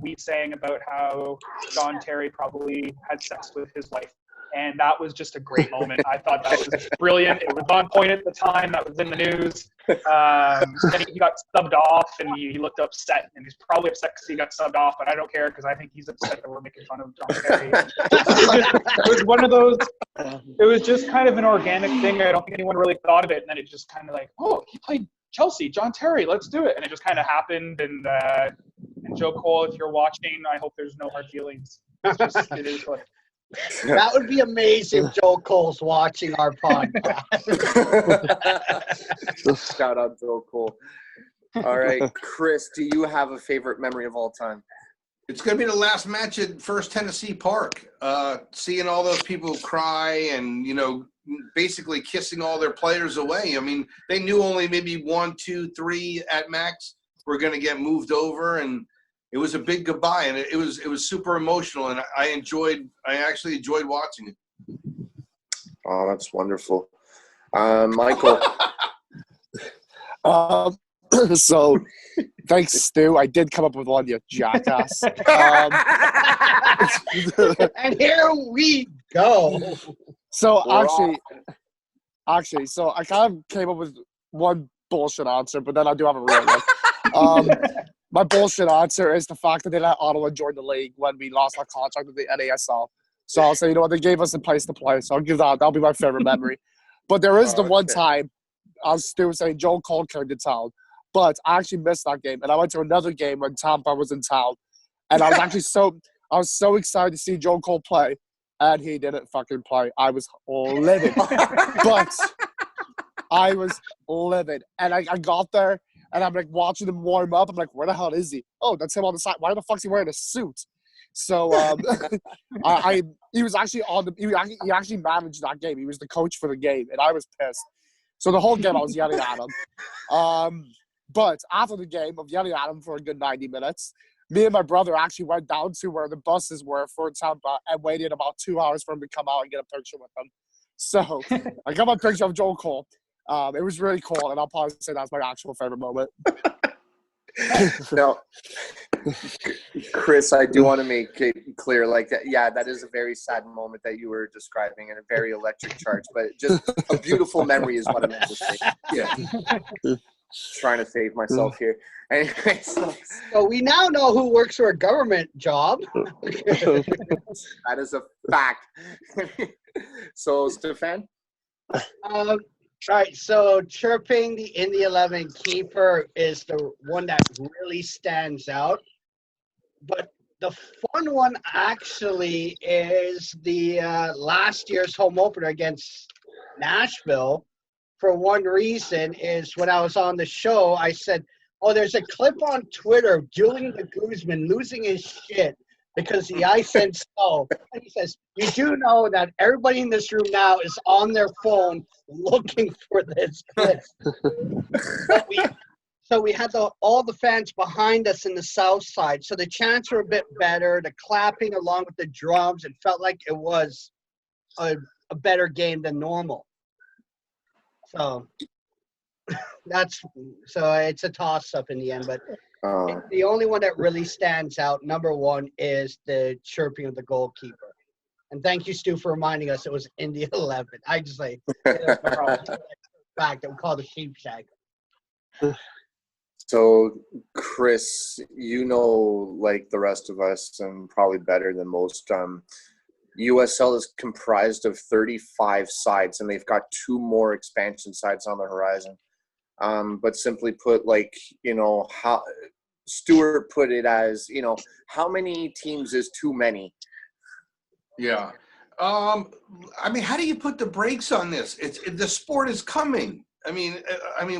[SPEAKER 3] we sang about how John Terry probably had sex with his wife. And that was just a great moment. I thought that was brilliant. It was on point at the time. That was in the news. Then he got subbed off, and he looked upset. And he's probably upset because he got subbed off, but I don't care because I think he's upset that we're making fun of John Terry. It was one of those – it was just kind of an organic thing. I don't think anyone really thought of it. And then it just kind of like, oh, he played Chelsea, John Terry, let's do it. And it just kind of happened. And Joe Cole, if you're watching, I hope there's no hard feelings. It is what
[SPEAKER 4] that would be amazing if Joe Cole's watching our podcast.
[SPEAKER 1] Shout out Joe Cole. All right, Chris, do you have a favorite memory of all time?
[SPEAKER 6] It's going to be the last match at First Tennessee Park. Seeing all those people cry and, basically kissing all their players away. I mean, they knew only maybe 1, 2, 3 at max were going to get moved over, and it was a big goodbye, and it was super emotional, and I actually enjoyed watching it.
[SPEAKER 1] Oh, that's wonderful. Michael.
[SPEAKER 5] So, thanks, Stu. I did come up with one, you jackass.
[SPEAKER 4] And here we go.
[SPEAKER 5] So, actually, so I kind of came up with one bullshit answer, but then I do have a real one. My bullshit answer is the fact that they let Ottawa join the league when we lost our contract with the NASL. So I'll say, they gave us a place to play. So I'll give that. That'll be my favorite memory. But there is the one time, as Stu was saying, Joel Cole came to town. But I actually missed that game. And I went to another game when Tampa was in town. And I was actually so excited to see Joel Cole play. And he didn't fucking play. I was livid. But I was livid. And I got there. And I'm like watching him warm up. I'm like, where the hell is he? Oh, that's him on the side. Why the fuck's he wearing a suit? So he was actually he actually managed that game. He was the coach for the game, and I was pissed. So the whole game I was yelling at him. But after the game of yelling at him for a good 90 minutes, me and my brother actually went down to where the buses were for Tampa and waited about 2 hours for him to come out and get a picture with him. So I got my picture of Joel Cole. It was really cool, and I'll probably say that's my actual favorite moment.
[SPEAKER 1] Now, Chris, I do want to make it clear, like that. Yeah, that is a very sad moment that you were describing, and a very electric charge. But just a beautiful memory is what I meant to say. Yeah, trying to save myself here. Anyways,
[SPEAKER 4] so we now know who works for a government job.
[SPEAKER 1] That is a fact. So, Stefan.
[SPEAKER 4] All right, so chirping the Indy 11 keeper is the one that really stands out. But the fun one actually is the last year's home opener against Nashville. For one reason is when I was on the show, I said, oh, there's a clip on Twitter of Julian de Guzman losing his shit because the ice and snow. And he says, you do know that everybody in this room now is on their phone looking for this clip. So we had all the fans behind us in the south side. So the chants were a bit better. The clapping along with the drums, it felt like it was a better game than normal. So it's a toss-up in the end, but the only one that really stands out, number one, is the chirping of the goalkeeper. And thank you, Stu, for reminding us it was Indy 11. I just like the fact that we call the sheep shag.
[SPEAKER 1] So, Chris, like the rest of us, and probably better than most, USL is comprised of 35 sides, and they've got 2 more expansion sides on the horizon. But simply put, how Stuart put it as, how many teams is too many?
[SPEAKER 6] Yeah. I mean, how do you put the brakes on this? The sport is coming. I mean,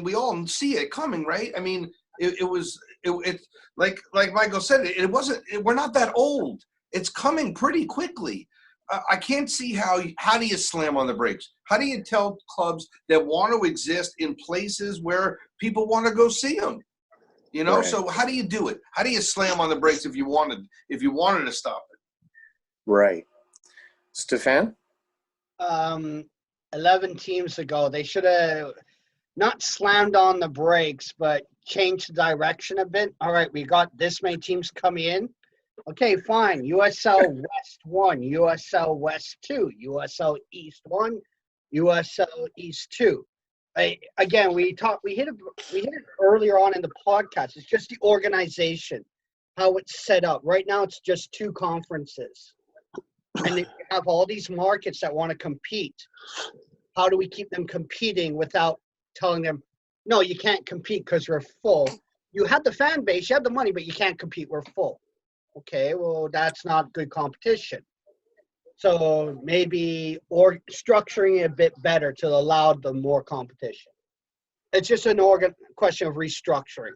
[SPEAKER 6] we all see it coming, right? I mean, it's like Michael said, we're not that old. It's coming pretty quickly. I can't see how do you slam on the brakes? How do you tell clubs that want to exist in places where people want to go see them? Right. So how do you do it? How do you slam on the brakes if you wanted to stop it?
[SPEAKER 1] Right. Stefan?
[SPEAKER 4] 11 teams ago, they should have not slammed on the brakes, but changed the direction a bit. All right, we got this many teams coming in. Okay, fine. USL West 1, USL West 2, USL East 1, USL East 2. Again, we hit it earlier on in the podcast. It's just the organization, how it's set up. Right now, it's just 2 conferences. And you have all these markets that want to compete. How do we keep them competing without telling them, no, you can't compete because we're full? You have the fan base, you have the money, but you can't compete. We're full. Okay, well, that's not good competition. So maybe structuring it a bit better to allow the more competition. It's just an question of restructuring.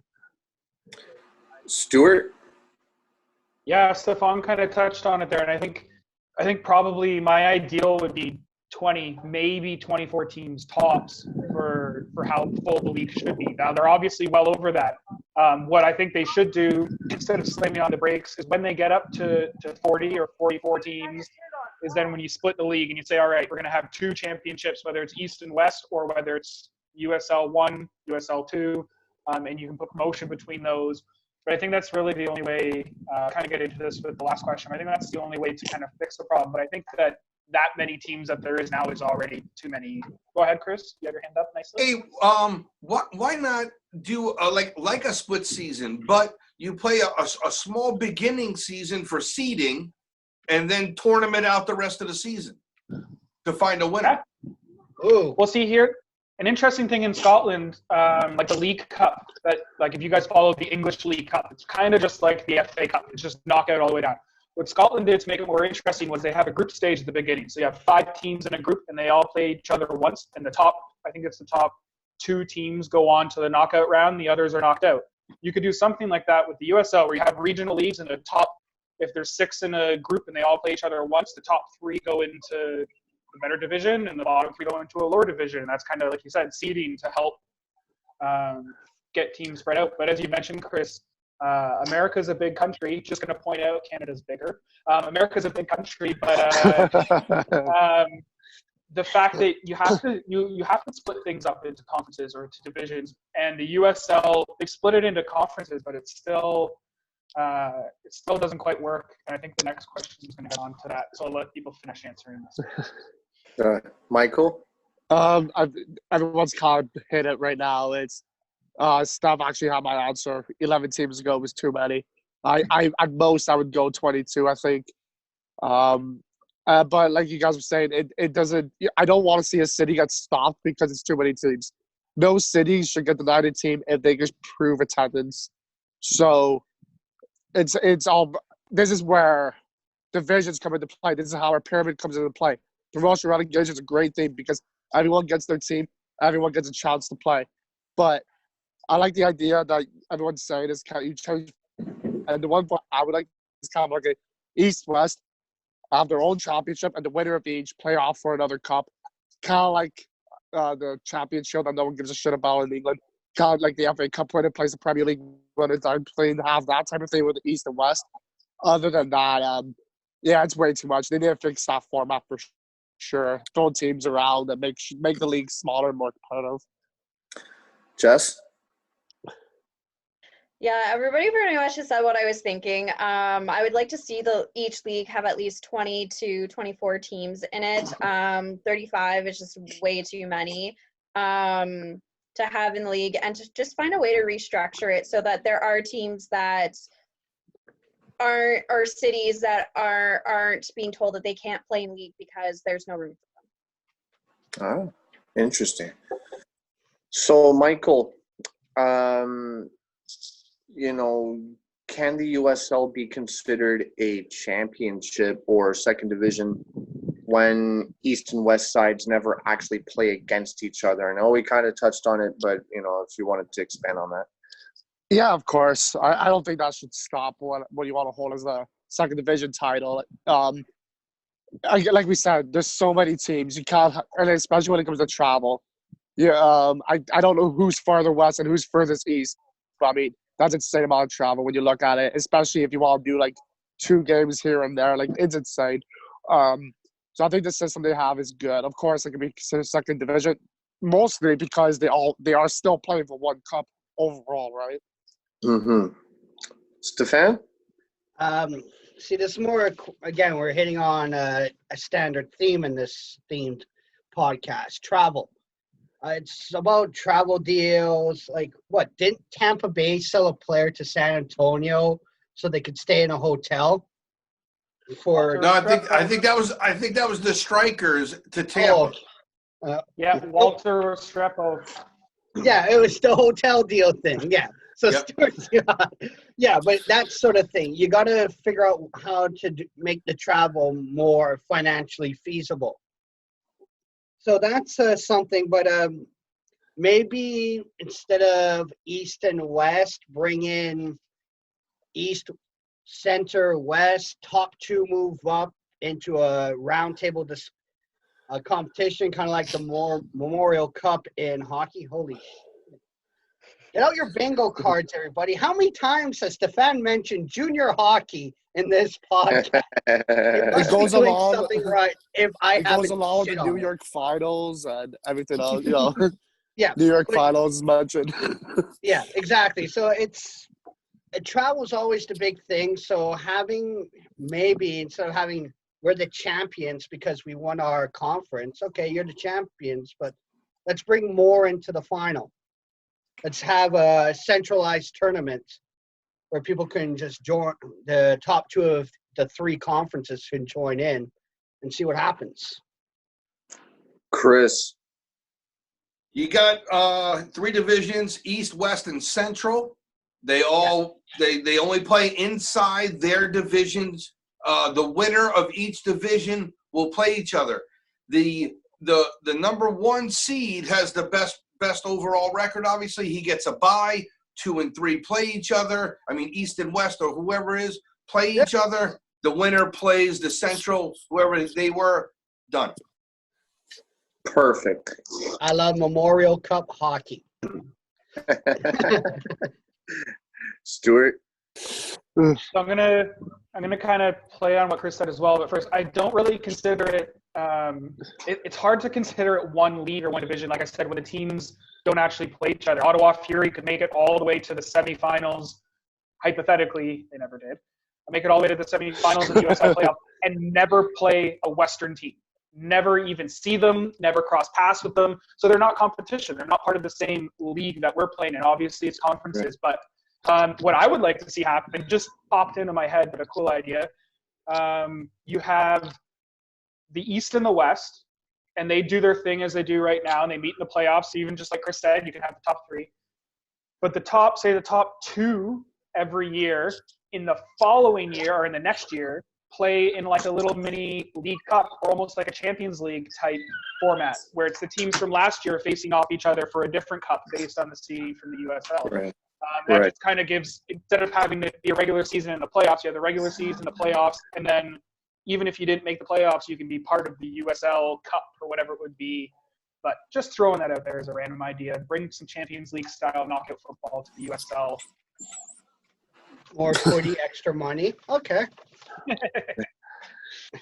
[SPEAKER 1] Stuart?
[SPEAKER 3] Yeah, Stefan kind of touched on it there, and I think probably my ideal would be 20, maybe 24 teams tops for how full the league should be. Now, they're obviously well over that. What I think they should do, instead of slamming on the brakes, is when they get up to 40 or 44 teams, is then when you split the league and you say, all right, we're going to have 2 championships, whether it's East and West or whether it's USL 1, USL 2, and you can put promotion between those. But I think that's really the only way, kind of get into this with the last question. I think that's the only way to kind of fix the problem. But I think that many teams that there is now is already too many. Go ahead, Chris. You have your hand up nicely.
[SPEAKER 6] Hey, why not do like a split season, but you play a small beginning season for seeding and then tournament out the rest of the season to find a winner?
[SPEAKER 4] Ooh.
[SPEAKER 3] Well, see here, an interesting thing in Scotland, like the League Cup, that like if you guys follow the English League Cup, it's kind of just like the FA Cup. It's just knockout all the way down. What Scotland did to make it more interesting was they have a group stage at the beginning. So you have 5 teams in a group, and they all play each other once. And the top 2 teams go on to the knockout round. The others are knocked out. You could do something like that with the USL, where you have regional leagues, and the top, if there's 6 in a group and they all play each other once, the top 3 go into the better division, and the bottom 3 go into a lower division. And that's kind of, like you said, seeding to help get teams spread out. But as you mentioned, Chris, America's a big country. Just going to point out Canada's bigger. America's a big country, but the fact that you have to split things up into conferences or to divisions, and the USL, they split it into conferences, but it still doesn't quite work. And I think the next question is going to get on to that. So I'll let people finish answering this.
[SPEAKER 1] Michael?
[SPEAKER 5] Everyone's kind of hit it right now. It's Steph actually had my answer. 11 teams ago was too many. I at most I would go 22, I think. But like you guys were saying, it doesn't. I don't want to see a city get stopped because it's too many teams. No city should get denied a team if they just prove attendance. So it's all. This is where divisions come into play. This is how our pyramid comes into play. Promotion relegation is a great thing because everyone gets their team, everyone gets a chance to play. But I like the idea that everyone's saying is kind of you change. And the one point I would like is kind of like a East-West have their own championship, and the winner of each play off for another cup. Kind of like the championship that no one gives a shit about in England. Kind of like the FA Cup winner plays the Premier League winner. I'm playing to have that type of thing with the East and West. Other than that, yeah, it's way too much. They need to fix that format for sure. Throw teams around and make the league smaller and more competitive.
[SPEAKER 1] Jess?
[SPEAKER 2] Yeah, everybody pretty much just said what I was thinking. I would like to see each league have at least 20 to 24 teams in it. 35 is just way too many to have in the league, and to just find a way to restructure it so that there are teams that aren't, or cities that aren't being told that they can't play in league because there's no room for them.
[SPEAKER 1] Oh, interesting. So, Michael, can the USL be considered a championship or second division when East and West sides never actually play against each other? I know we kind of touched on it, but, if you wanted to expand on that.
[SPEAKER 5] Yeah, of course. I don't think that should stop what you want to hold as the second division title. Like we said, there's so many teams. You can't, and especially when it comes to travel. Yeah, I don't know who's farther west and who's furthest east, but I mean, that's insane amount of travel when you look at it, especially if you want to do like 2 games here and there. Like, it's insane. So I think the system they have is good. Of course, it can be considered second division, mostly because they are still playing for one cup overall, right?
[SPEAKER 1] Mm-hmm. Stefan?
[SPEAKER 4] See, this is more, again, we're hitting on a standard theme in this themed podcast, travel. It's about travel deals. Like, what, didn't Tampa Bay sell a player to San Antonio so they could stay in a hotel?
[SPEAKER 6] No, I think that was the Strikers to Tampa.
[SPEAKER 3] Yeah, Walter Restrepo.
[SPEAKER 4] Yeah, it was the hotel deal thing. Yeah. So
[SPEAKER 6] Yep.
[SPEAKER 4] Stuart, yeah, but that sort of thing. You got to figure out how to make the travel more financially feasible. So that's something. But maybe instead of East and West, bring in East, Center, West. Top two move up into a roundtable a competition, kind of like the Memorial Cup in hockey. Holy shit. Get out your bingo cards, everybody. How many times has Stefan mentioned junior hockey in this podcast?
[SPEAKER 5] It goes along.
[SPEAKER 4] Something right. If I
[SPEAKER 5] it goes along with the New York finals and everything else. You know,
[SPEAKER 4] yeah,
[SPEAKER 5] New York finals is mentioned.
[SPEAKER 4] Yeah, exactly. So travel is always the big thing. So maybe instead of having we're the champions because we won our conference. Okay, you're the champions, but let's bring more into the final. Let's have a centralized tournament where people can just join. The top two of the three conferences can join in and see what happens.
[SPEAKER 1] Chris.
[SPEAKER 6] You got 3 divisions, East, West, and Central. They only play inside their divisions. The winner of each division will play each other. The number 1 seed has the best overall record. Obviously, he gets a bye. 2 and 3 play each other. I mean, East and West or whoever is play each other. The winner plays the Central, whoever they were. Done.
[SPEAKER 1] Perfect.
[SPEAKER 4] I love Memorial Cup hockey.
[SPEAKER 1] Stuart.
[SPEAKER 3] So I'm gonna kind of play on what Chris said as well. But first, I don't really consider it. It's hard to consider it one league or one division. Like I said, when the teams don't actually play each other, Ottawa Fury could make it all the way to the semifinals. Hypothetically, they never did. Make it all the way to the semifinals of the USL playoff and never play a Western team. Never even see them, never cross paths with them. So they're not competition. They're not part of the same league that we're playing in. Obviously, it's conferences. But what I would like to see happen, just popped into my head, but a cool idea. You have the East and the West, and they do their thing as they do right now, and they meet in the playoffs. Even just like Chris said, you can have the top 3. But the top 2 every year in the following year or in the next year play in like a little mini league cup or almost like a Champions League type format where it's the teams from last year facing off each other for a different cup based on the seed from the USL.
[SPEAKER 1] Right.
[SPEAKER 3] That just kind of gives, instead of having the regular season and the playoffs, you have the regular season, the playoffs, and then even if you didn't make the playoffs, you can be part of the USL Cup or whatever it would be. But just throwing that out there as a random idea. Bring some Champions League style knockout football to the USL.
[SPEAKER 4] Or for the extra money. Okay.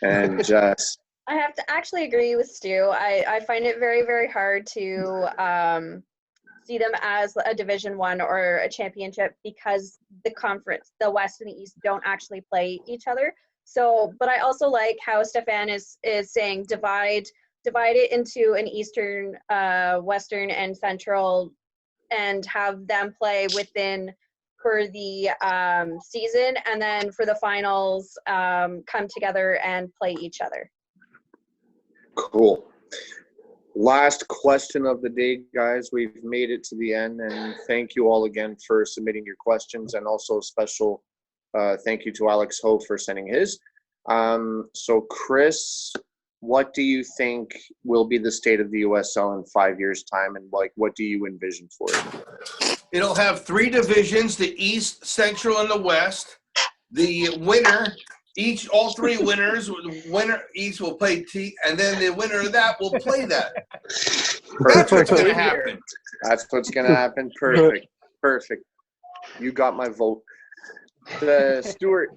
[SPEAKER 1] And Jess.
[SPEAKER 2] I have to actually agree with Stu. I find it very, very hard to see them as a Division 1 or a championship because the conference, the West and the East, don't actually play each other. So, but I also like how Stefan is saying divide it into an Eastern, Western, and Central, and have them play within for the season, and then for the finals come together and play each other.
[SPEAKER 1] Cool. Last question of the day, guys. We've made it to the end, and thank you all again for submitting your questions, and also a special thank you to Alex Ho for sending his. So, Chris, what do you think will be the state of the USL in 5 years' time, and what do you envision for it?
[SPEAKER 6] It'll have 3 divisions: the East, Central, and the West. The winner, all 3 winners, winner each will play and then the winner of that will play that. That's what's going to happen.
[SPEAKER 1] That's what's going to happen. Perfect. You got my vote. Stuart.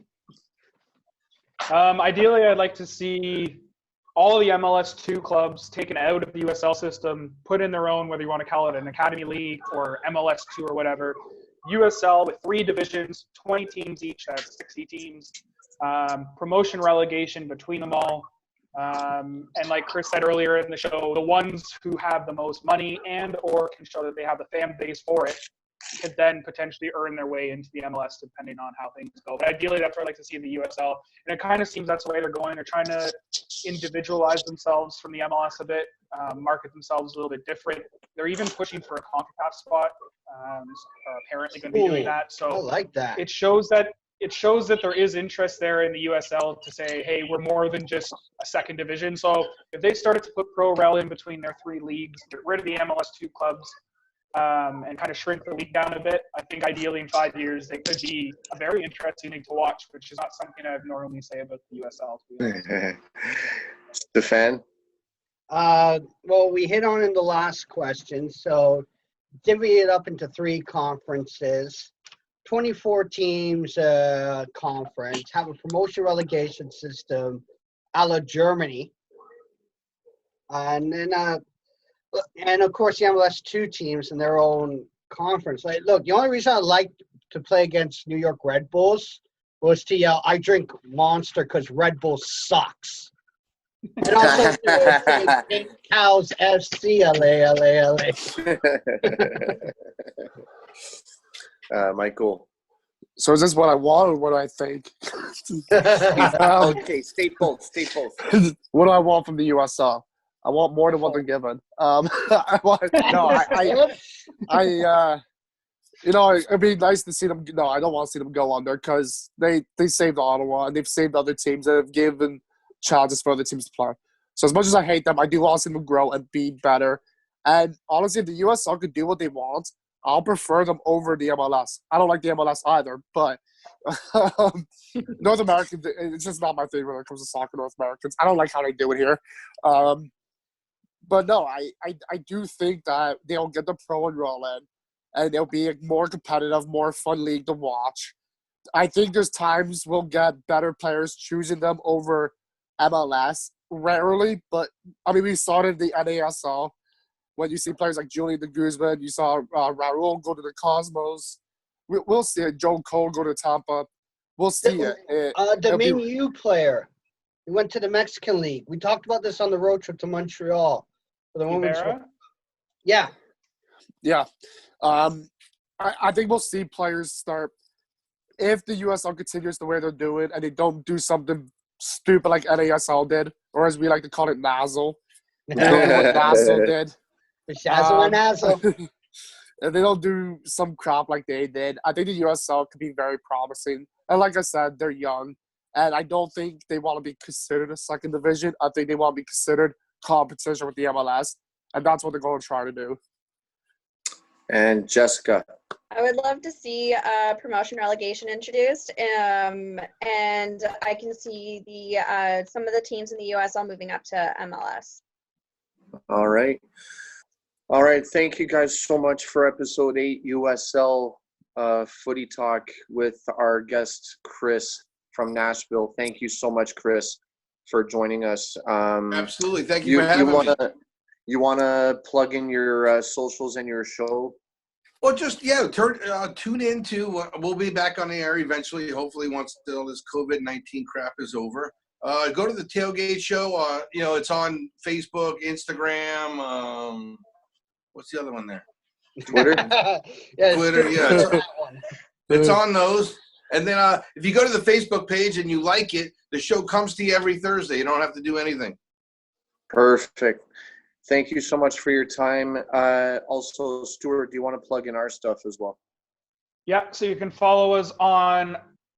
[SPEAKER 3] Ideally, I'd like to see all of the MLS2 clubs taken out of the USL system, put in their own, whether you want to call it an Academy League or MLS2 or whatever, USL with 3 divisions, 20 teams each, that's 60 teams, promotion relegation between them all. And like Chris said earlier in the show, the ones who have the most money and or can show that they have the fan base for it could then potentially earn their way into the MLS depending on how things go. But ideally, that's what I'd like to see in the USL. And it kind of seems that's the way they're going. They're trying to individualize themselves from the MLS a bit, market themselves a little bit different. They're even pushing for a CONCACAF spot. Are apparently going to be doing that. So
[SPEAKER 4] I like that.
[SPEAKER 3] It shows that there is interest there in the USL to say, hey, we're more than just a second division. So if they started to put Pro Rel in between their 3 leagues, get rid of the MLS2 clubs, and kind of shrink the league down a bit, I think ideally in 5 years they could be a very interesting thing to watch, which is not something I'd normally say about the USL.
[SPEAKER 1] Stefan?
[SPEAKER 4] Well, we hit on in the last question, so divvy it up into 3 conferences. 24 teams conference, have a promotion relegation system a la Germany. And then, and of course, the MLS 2 teams in their own conference. Like, look, the only reason I like to play against New York Red Bulls was to yell, I drink Monster because Red Bull sucks. And also to say, Cows FC, LA.
[SPEAKER 1] Michael.
[SPEAKER 5] So is this what I want or what I think?
[SPEAKER 1] Okay, state both.
[SPEAKER 5] What do I want from the USL? I want more than what they're given. It'd be nice to see them. No, I don't want to see them go under because they saved Ottawa and they've saved other teams that have given chances for other teams to play. So as much as I hate them, I do want to see them grow and be better. And honestly, if the USL could do what they want, I'll prefer them over the MLS. I don't like the MLS either, but North American, it's just not my favorite when it comes to soccer, North Americans. I don't like how they do it here. But no, I do think that they'll get the pro and roll in, and it'll be a more competitive, more fun league to watch. I think there's times we'll get better players choosing them over MLS. Rarely, but I mean, we saw it in the NASL. When you see players like Julian de Guzman, you saw Raul go to the Cosmos. We'll see it. Joe Cole go to Tampa. We'll see it.
[SPEAKER 4] The main U player, he went to the Mexican League. We talked about this on the road trip to Montreal. For the women's. Yeah. Yeah.
[SPEAKER 5] I think we'll see players start, if the USL continues the way they're doing and they don't do something stupid like NASL did, or as we like to call it, Nazzle. What Nazzle did. And they don't do some crap like they did. I think the USL could be very promising. And like I said, they're young. And I don't think they want to be considered a second division. I think they want to be considered competition with the MLS. And that's what they're going to try to do.
[SPEAKER 1] And Jessica?
[SPEAKER 2] I would love to see promotion relegation introduced. And I can see the some of the teams in the USL moving up to MLS.
[SPEAKER 1] All right. Thank you guys so much for episode 8 USL Footy Talk with our guest Chris from Nashville. Thank you so much, Chris, for joining us.
[SPEAKER 6] Absolutely. Thank you for having me.
[SPEAKER 1] You want to plug in your socials and your show?
[SPEAKER 6] Well, just, tune in to, we'll be back on the air eventually, hopefully once all this COVID-19 crap is over. Go to the Tailgate Show. It's on Facebook, Instagram. What's the other one there?
[SPEAKER 1] Twitter?
[SPEAKER 6] Twitter, yeah. It's on those. And then if you go to the Facebook page and you like it, the show comes to you every Thursday. You don't have to do anything.
[SPEAKER 1] Perfect. Thank you so much for your time. Also, Stuart, do you want to plug in our stuff as well?
[SPEAKER 3] Yeah, so you can follow us on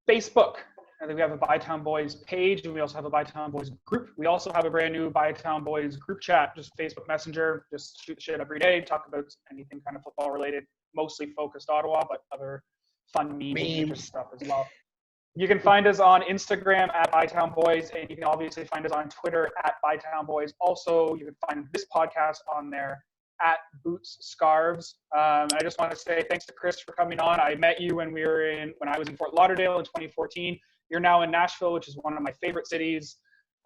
[SPEAKER 3] Facebook. I think we have a Bytown Boys page, and we also have a Bytown Boys group. We also have a brand new Bytown Boys group chat, just Facebook Messenger. Just shoot the shit every day, talk about anything kind of football related, mostly focused Ottawa, but other fun memes stuff as well. You can find us on Instagram at Bytown Boys, and you can obviously find us on Twitter at Bytown Boys. Also, you can find this podcast on there at Boots Scarves. I just want to say thanks to Chris for coming on. I met you when I was in Fort Lauderdale in 2014. You're now in Nashville, which is one of my favorite cities.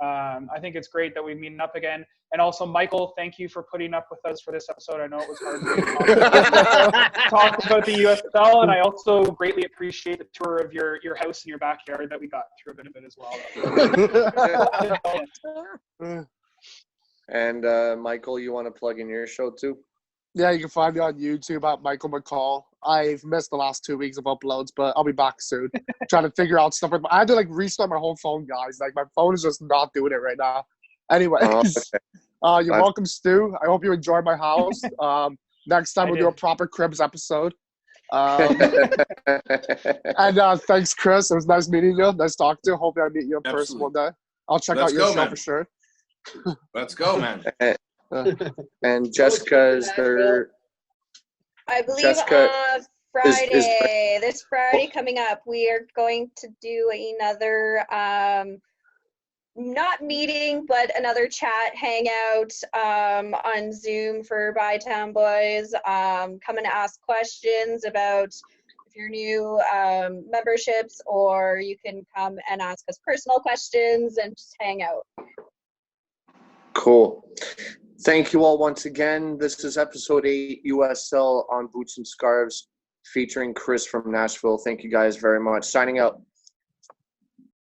[SPEAKER 3] I think it's great that we're meeting up again. And also, Michael, thank you for putting up with us for this episode. I know it was hard to talk about the USL, and I also greatly appreciate the tour of your house and your backyard that we got through a bit of it as well.
[SPEAKER 1] And Michael, you want to plug in your show too?
[SPEAKER 5] Yeah, you can find me on YouTube at Michael McCall. I've missed the last 2 weeks of uploads, but I'll be back soon. Trying to figure out stuff. I had to restart my whole phone, guys. My phone is just not doing it right now. Anyways, you're welcome, Stu. I hope you enjoyed my house. Next time we'll do a proper Cribs episode. And thanks, Chris. It was nice meeting you. Nice talking to you. Hopefully I meet you in person one day. I'll check out your show for sure.
[SPEAKER 6] Let's go, man.
[SPEAKER 1] And Jessica is there.
[SPEAKER 2] I believe
[SPEAKER 1] Jessica
[SPEAKER 2] Friday, this Friday coming up, we are going to do another, not meeting, but another chat hangout on Zoom for Bytown Boys. Come and ask questions about if you're new memberships, or you can come and ask us personal questions and just hang out.
[SPEAKER 1] Cool. Thank you all once again. This is episode 8 USL on Boots and Scarves featuring Chris from Nashville. Thank you guys very much. Signing out.